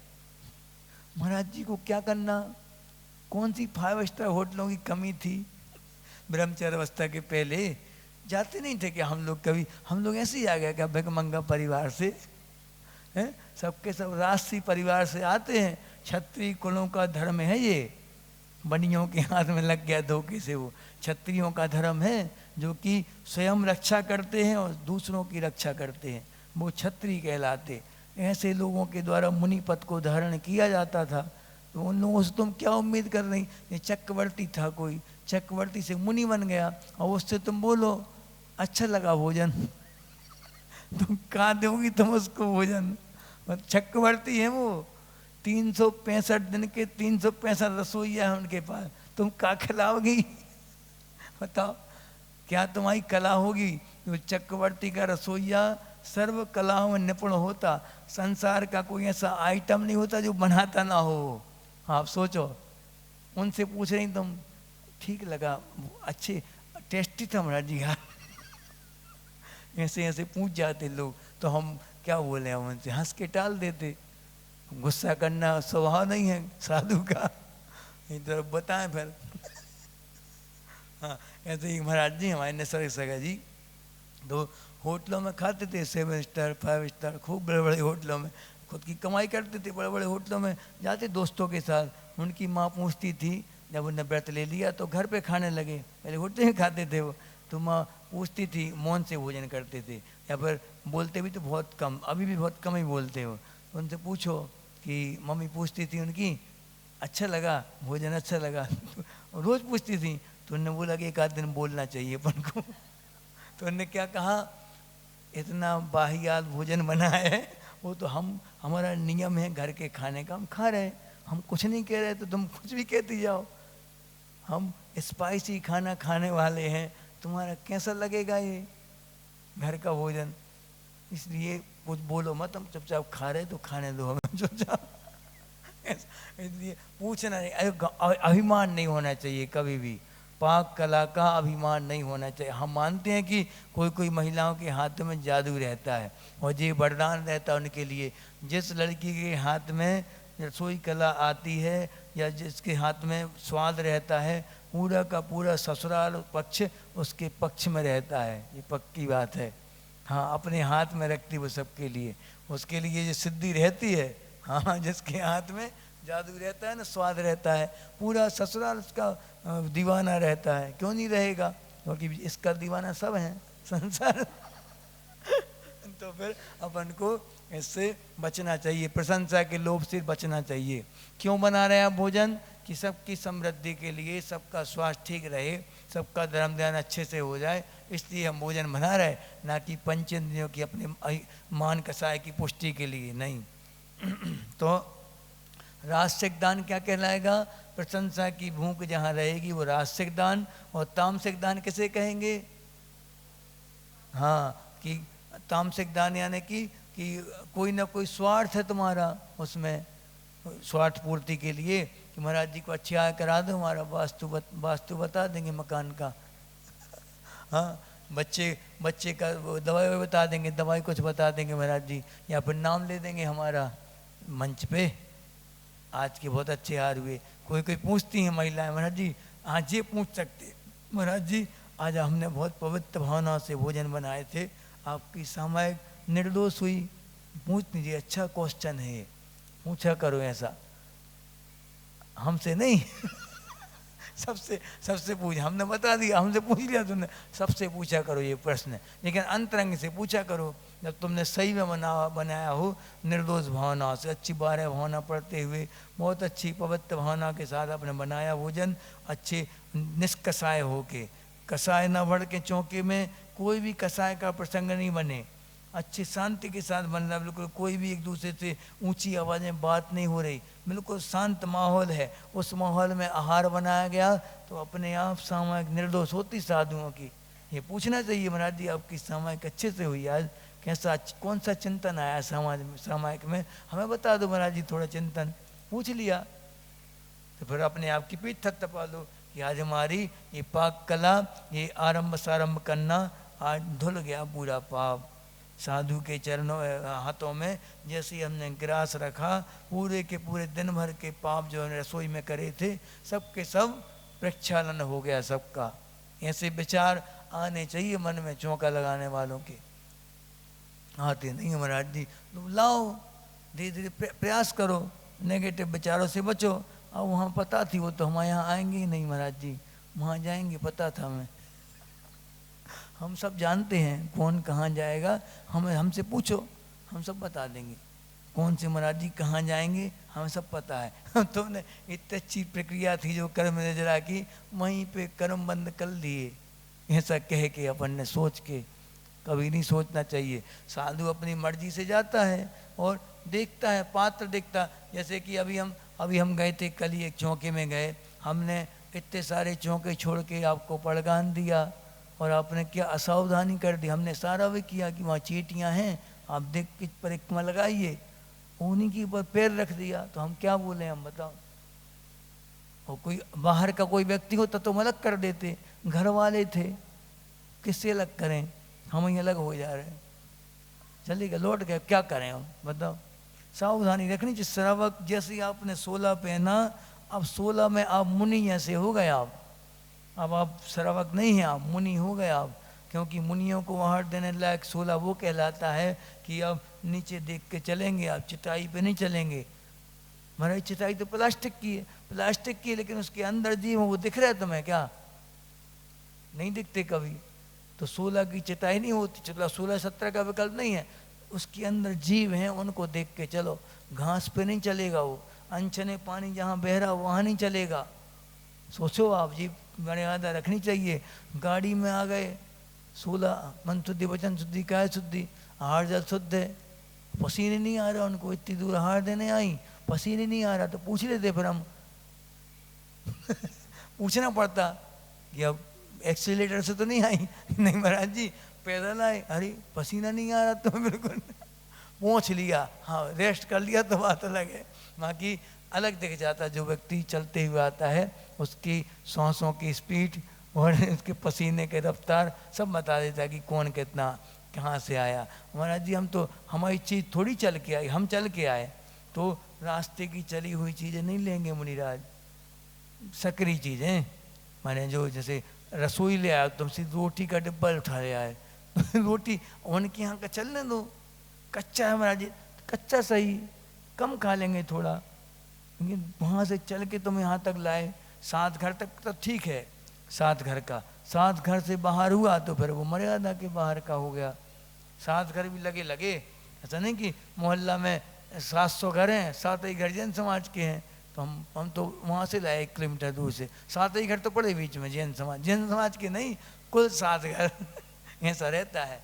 महाराज जी को क्या करना, कौन सी 5 स्टार होटलों की कमी थी। ब्रह्मचर्य अवस्था के पहले जाते नहीं थे कि हम लोग कभी, हम लोग ऐसे ही आ गए क्या भिखमंगा परिवार से हैं, सबके सब राष्ट्रीय परिवार से आते हैं। क्षत्रिय कुलों का धर्म है ये, बनियों के हाथ में लग गया धोखे से। वो क्षत्रियों का धर्म है जो कि स्वयं रक्षा करते हैं और दूसरों की रक्षा करते हैं, वो क्षत्रिय कहलाते। ऐसे लोगों के द्वारा मुनि पद को धारण किया जाता था। तो उन लोगों से तुम क्या उम्मीद कर रही, ये चक्रवर्ती था, कोई चक्रवर्ती से मुनि बन गया और उससे तुम बोलो अच्छा लगा भोजन, तुम कहाँ दोगी तुम उसको भोजन। चक्रवर्ती है वो, 365 दिन के 365 रसोइया है उनके पास, तुम क्या खिलाओगी बताओ, क्या तुम्हारी कला होगी। जो चक्रवर्ती का रसोइया सर्व कलाओं में निपुण होता, संसार का कोई ऐसा आइटम नहीं होता जो बनाता ना हो। आप सोचो, उनसे पूछ रही तुम ठीक लगा, अच्छे टेस्टी था महाराज जी यार ऐसे ऐसे पूछ जाते लोग, तो हम क्या बोले, हम उनसे हंस के टाल देते। गुस्सा करना स्वभाव नहीं है साधु का, इधर बताएं फिर हाँ ऐसे ही महाराज जी हमारे नसर सगा जी तो होटलों में खाते थे, 7 स्टार 5 स्टार, खूब बड़े बड़े होटलों में, खुद की कमाई करते थे, बड़े बड़े होटलों में जाते दोस्तों के साथ। उनकी माँ पूछती थी, जब उन्होंने व्रत ले लिया तो घर पे खाने लगे, पहले होटल में खाते थे वो, तो माँ पूछती थी, मौन से भोजन करते थे, या फिर बोलते भी तो बहुत कम, अभी भी बहुत कम ही बोलते हो। तो उनसे पूछो कि मम्मी पूछती थी उनकी अच्छा लगा भोजन, अच्छा लगा रोज़ पूछती थी। तो उन्होंने बोला कि एक आध दिन बोलना चाहिए अपन को तो उन्होंने क्या कहा, इतना बाहियात भोजन बना है, वो तो हमारा नियम है घर के खाने का, हम खा रहे हैं, हम कुछ नहीं कह रहे, तो तुम कुछ भी कहती जाओ, हम स्पाइसी खाना खाने वाले हैं, तुम्हारा कैसा लगेगा ये घर का भोजन। इसलिए कुछ बोलो मत, हम चुपचाप खा रहे तो खाने दो हमें चुपचाप इसलिए पूछना नहीं, अभिमान नहीं होना चाहिए कभी भी, पाक कला का अभिमान नहीं होना चाहिए। हम मानते हैं कि कोई कोई महिलाओं के हाथ में जादू रहता है और ये वरदान रहता है उनके लिए। जिस लड़की के हाथ में रसोई कला आती है या जिसके हाथ में स्वाद रहता है, पूरा का पूरा ससुराल पक्ष उसके पक्ष में रहता है, ये पक्की बात है। हाँ अपने हाथ में रखती वो सबके लिए, उसके लिए ये सिद्धि रहती है। हाँ जिसके हाथ में जादू रहता है ना, स्वाद रहता है, पूरा ससुराल उसका दीवाना रहता है। क्यों नहीं रहेगा, क्योंकि इसका दीवाना सब है संसार तो फिर अपन को इससे बचना चाहिए, प्रशंसा के लोभ से बचना चाहिए। क्यों बना रहे हैं भोजन, कि सबकी समृद्धि के लिए, सबका स्वास्थ्य ठीक रहे, सबका धर्म ध्यान अच्छे से हो जाए, इसलिए हम भोजन बना रहे, ना कि पंचेंद्रियों की अपने मान कसाय की पुष्टि के लिए नहीं तो राजसिक दान क्या कहलाएगा, प्रशंसा की भूख जहाँ रहेगी वो राजसिक दान। और तामसिक दान किसे कहेंगे, हाँ कि तामसिक दान यानी कि कोई ना कोई स्वार्थ है तुम्हारा उसमें, स्वार्थ पूर्ति के लिए कि महाराज जी को अच्छी आय करा दो, हमारा वास्तु बता देंगे मकान का हाँ बच्चे का दवाई बता देंगे, दवाई कुछ बता देंगे महाराज जी, या फिर नाम ले देंगे हमारा मंच पे, आज के बहुत अच्छे हार हुए। कोई कोई पूछती हैं महिलाएं, महाराज जी आज ये पूछ सकते महाराज जी आज हमने बहुत पवित्र भावना से भोजन बनाए थे, आपकी सामायिक निर्दोष हुई, पूछ लीजिए, अच्छा क्वेश्चन है, पूछा करो ऐसा, हमसे नहीं सबसे पूछ, हमने बता दिया, हमसे पूछ लिया तुमने, सबसे पूछा करो ये प्रश्न, लेकिन अंतरंग से पूछा करो। जब तुमने सही में बनाया हो निर्दोष भावना से, अच्छी 12 भावना पढ़ते हुए, बहुत अच्छी पवित्र भावना के साथ आपने बनाया भोजन, अच्छे निष्कसाय हो के, कसाय न बढ़ के चौके में कोई भी कसाय का प्रसंग नहीं बने, अच्छी शांति के साथ बन रहा, बिल्कुल कोई भी एक दूसरे से ऊंची आवाज़ में बात नहीं हो रही, बिल्कुल शांत माहौल है, उस माहौल में आहार बनाया गया तो अपने आप सामायिक निर्दोष होती साधुओं की। ये पूछना चाहिए महाराज जी आपकी सामायिक अच्छे से हुई आज, कैसा कौन सा चिंतन आया समाज में, सामायिक में हमें बता दो महाराज जी, थोड़ा चिंतन पूछ लिया तो फिर अपने आप की पीठ थपथपा लो कि आज हमारी ये पाक कला, ये आरंभ सारंभ करना आज धुल गया पूरा पाप। साधु के चरणों हाथों में जैसे ही हमने ग्रास रखा, पूरे के पूरे दिन भर के पाप जो रसोई में करे थे सब के सब प्रक्षालन हो गया सबका। ऐसे विचार आने चाहिए मन में चौंका लगाने वालों के। आते नहीं है महाराज जी, तो लाओ धीरे धीरे प्रयास करो, नेगेटिव विचारों से बचो। अब वहाँ पता थी वो तो हमारे यहाँ आएंगे ही नहीं महाराज जी, वहाँ जाएंगे पता था हमें। हम सब जानते हैं कौन कहाँ जाएगा, हमें हमसे पूछो हम सब बता देंगे कौन से महाराज जी कहाँ जाएंगे, हमें सब पता है। तो ने इतनी अच्छी प्रक्रिया थी जो कर्म जरा की, वहीं पे कर्म बंद कर दिए, ऐसा कह के अपन ने सोच के। कभी नहीं सोचना चाहिए। साधु अपनी मर्जी से जाता है और देखता है, पात्र देखता। जैसे कि अभी हम गए थे कल ही एक चौके में गए, हमने इतने सारे चौके छोड़ के आपको पड़गान दिया और आपने क्या असावधानी कर दी। हमने सारा भी किया कि वहाँ चींटियाँ हैं, आप देख के परिक्रमा लगाइए, उन्हीं के ऊपर पैर रख दिया, तो हम क्या बोले, हम बताओ। और कोई बाहर का कोई व्यक्ति होता तो हम अलग कर देते, घर वाले थे किससे अलग करें, हम ही अलग हो जा रहे हैं। चलिए लौट गए, क्या करें हम बताओ। सावधानी रखनी चाहिए। श्रावक जैसे आपने 16 पहना, अब 16 में आप मुनि जैसे हो गए अब आप श्रावक नहीं हैं, आप मुनि हो गए आप। क्योंकि मुनियों को आहार देने लायक 16 वो कहलाता है कि अब नीचे देख के चलेंगे, आप चिताई पे नहीं चलेंगे। महाराज चिताई तो प्लास्टिक की है, प्लास्टिक की है, लेकिन उसके अंदर जीव वो दिख रहा है तुम्हें क्या? नहीं दिखते कभी। तो 16 की चिताई नहीं होती, 16-17 का विकल्प नहीं है, उसके अंदर जीव हैं, उनको देख के चलो। घास पे नहीं चलेगा वो, अनछने पानी जहाँ बह रहा वहाँ नहीं चलेगा। सोचो आप, जीव मर्यादा रखनी चाहिए। गाड़ी में आ गए, 16 मन शुद्धि वचन शुद्धि काय शुद्धि, आहार जल शुद्ध है, पसीने नहीं आ रहा उनको, इतनी दूर आहार देने आई पसीने नहीं आ रहा, तो पूछ लेते फिर हम। पूछना पड़ता कि अब एक्सीलेटर से तो नहीं आई, नहीं महाराज जी पैदल आए, अरे पसीना नहीं आ रहा तो बिल्कुल पहुँच लिया, हाँ रेस्ट कर लिया तो बात अलग है। बाकी अलग दिख जाता, जो व्यक्ति चलते हुए आता है उसकी सांसों की स्पीड और उसके पसीने के रफ्तार सब बता देता है कि कौन कितना कहाँ से आया। महाराज जी हम तो हमारी चीज़ थोड़ी चल के आई, हम चल के आए, तो रास्ते की चली हुई चीज़ें नहीं लेंगे मुनिराज, सकरी चीज़ें। माने जो जैसे रसोई ले आए, तुम सीधी रोटी का डिब्बा उठा ले आए, रोटी उनके यहाँ का चलने दो, कच्चा है महाराज जी, कच्चा सही, कम खा लेंगे थोड़ा, लेकिन वहाँ से चल के तुम यहाँ तक लाए, 7 घर तक तो ठीक है, 7 घर का, 7 घर से बाहर हुआ तो फिर वो मर्यादा के बाहर का हो गया। 7 घर भी लगे, ऐसा नहीं कि मोहल्ला में 700 घर हैं, 7 ही घर जैन समाज के हैं, तो हम तो वहाँ से लाए 1 किलोमीटर दूर से, 7 ही घर तो पड़े बीच में जैन समाज के नहीं, कुल 7 घर ऐसा रहता है।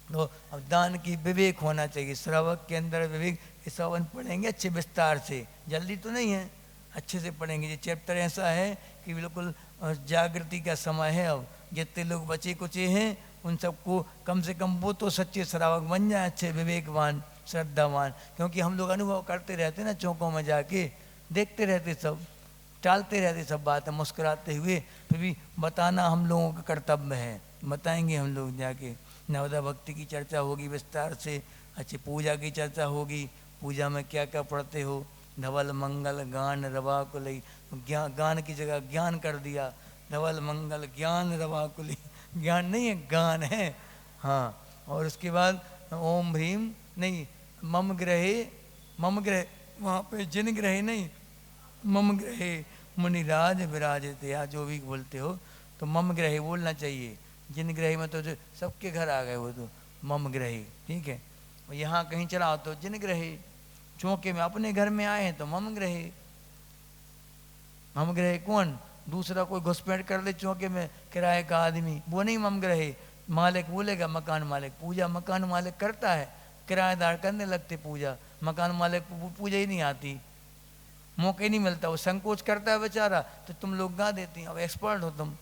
तो अब दान की विवेक होना चाहिए, श्रावक के अंदर विवेक। इस अपन पढ़ेंगे अच्छे विस्तार से, जल्दी तो नहीं है, अच्छे से पढ़ेंगे। ये चैप्टर ऐसा है कि बिल्कुल जागृति का समय है। अब जितने लोग बचे कुचे हैं उन सबको कम से कम वो तो सच्चे श्रावक बन जाए, अच्छे विवेकवान श्रद्धावान। क्योंकि हम लोग अनुभव करते रहते ना, चौकों में जाके देखते रहते, सब टालते रहते सब बातें मुस्कुराते हुए, फिर भी बताना हम लोगों का कर्तव्य है, बताएंगे हम लोग जाके। नवदा भक्ति की चर्चा होगी विस्तार से, अच्छी पूजा की चर्चा होगी, पूजा में क्या क्या पढ़ते हो, धवल मंगल गान रवा कुलई, गान की जगह ज्ञान कर दिया, धवल मंगल ज्ञान रवा कुलई, ज्ञान नहीं है गान है, हाँ। और उसके बाद ओम भ्रीम नहीं, मम ग्रहे वहाँ पे जिन ग्रहे नहीं, मम ग्रहे मुनिराज विराजते, या जो भी बोलते हो तो मम ग्रहे बोलना चाहिए। जिन ग्रहे में तो जो सबके घर आ गए वो तो मम ग्रहे, ठीक है। और यहाँ कहीं चला तो जिन ग्रहे, चौके में अपने घर में आए हैं तो मम ग्रहे। मम ग्रहे कौन? दूसरा कोई घुसपैठ कर ले चौके में, किराए का आदमी, वो नहीं मम ग्रहे। मालिक बोलेगा मकान मालिक, पूजा मकान मालिक करता है, किराएदार करने लगते पूजा, मकान मालिक पूजा ही नहीं आती, मौके नहीं मिलता, वो संकोच करता है बेचारा, तो तुम लोग गा देती हैं। अब एक्सपर्ट हो तुम,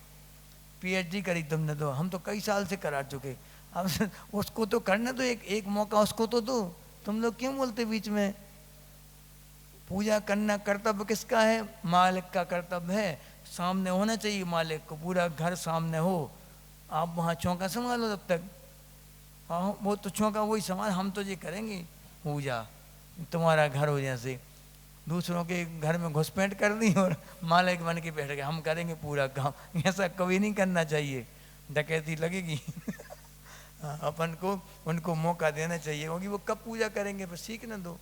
PhD करी तुमने, तो हम तो कई साल से करा चुके, अब उसको तो करने दो, एक मौका उसको तो दो। तुम लोग क्यों बोलते बीच में? पूजा करना कर्तव्य किसका है? मालिक का कर्तव्य है। सामने होना चाहिए मालिक को, पूरा घर सामने हो, आप वहाँ चौका संभालो तब तक। हाँ वो तो चौका वही संभाल, हम तो ये करेंगे पूजा, तुम्हारा घर हो जैसे दूसरों के घर में घुसपैठ कर दी और मालिक बन के बैठ गए, हम करेंगे पूरा काम। ऐसा कभी नहीं करना चाहिए, डकैती लगेगी। अपन को उनको मौका देना चाहिए, क्योंकि वो कब पूजा करेंगे, बस सीखने दो।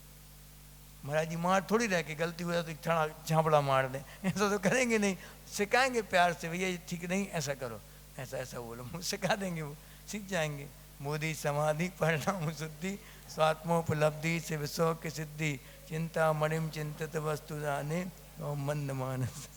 महाराज जी मार थोड़ी रह के गलती हो जाए तो छड़ा झापड़ा मार दें, ऐसा तो करेंगे नहीं। सिखाएंगे प्यार से, भैया ये ठीक नहीं, ऐसा करो, ऐसा ऐसा बोलो, सिखा देंगे, वो सीख जाएंगे। बोधि समाधि परिणाम शुद्धि स्वात्मोपलब्धि से विश्व की सिद्धि चिंता मणिम चिंतित वस्तु जाने और मंद मानस।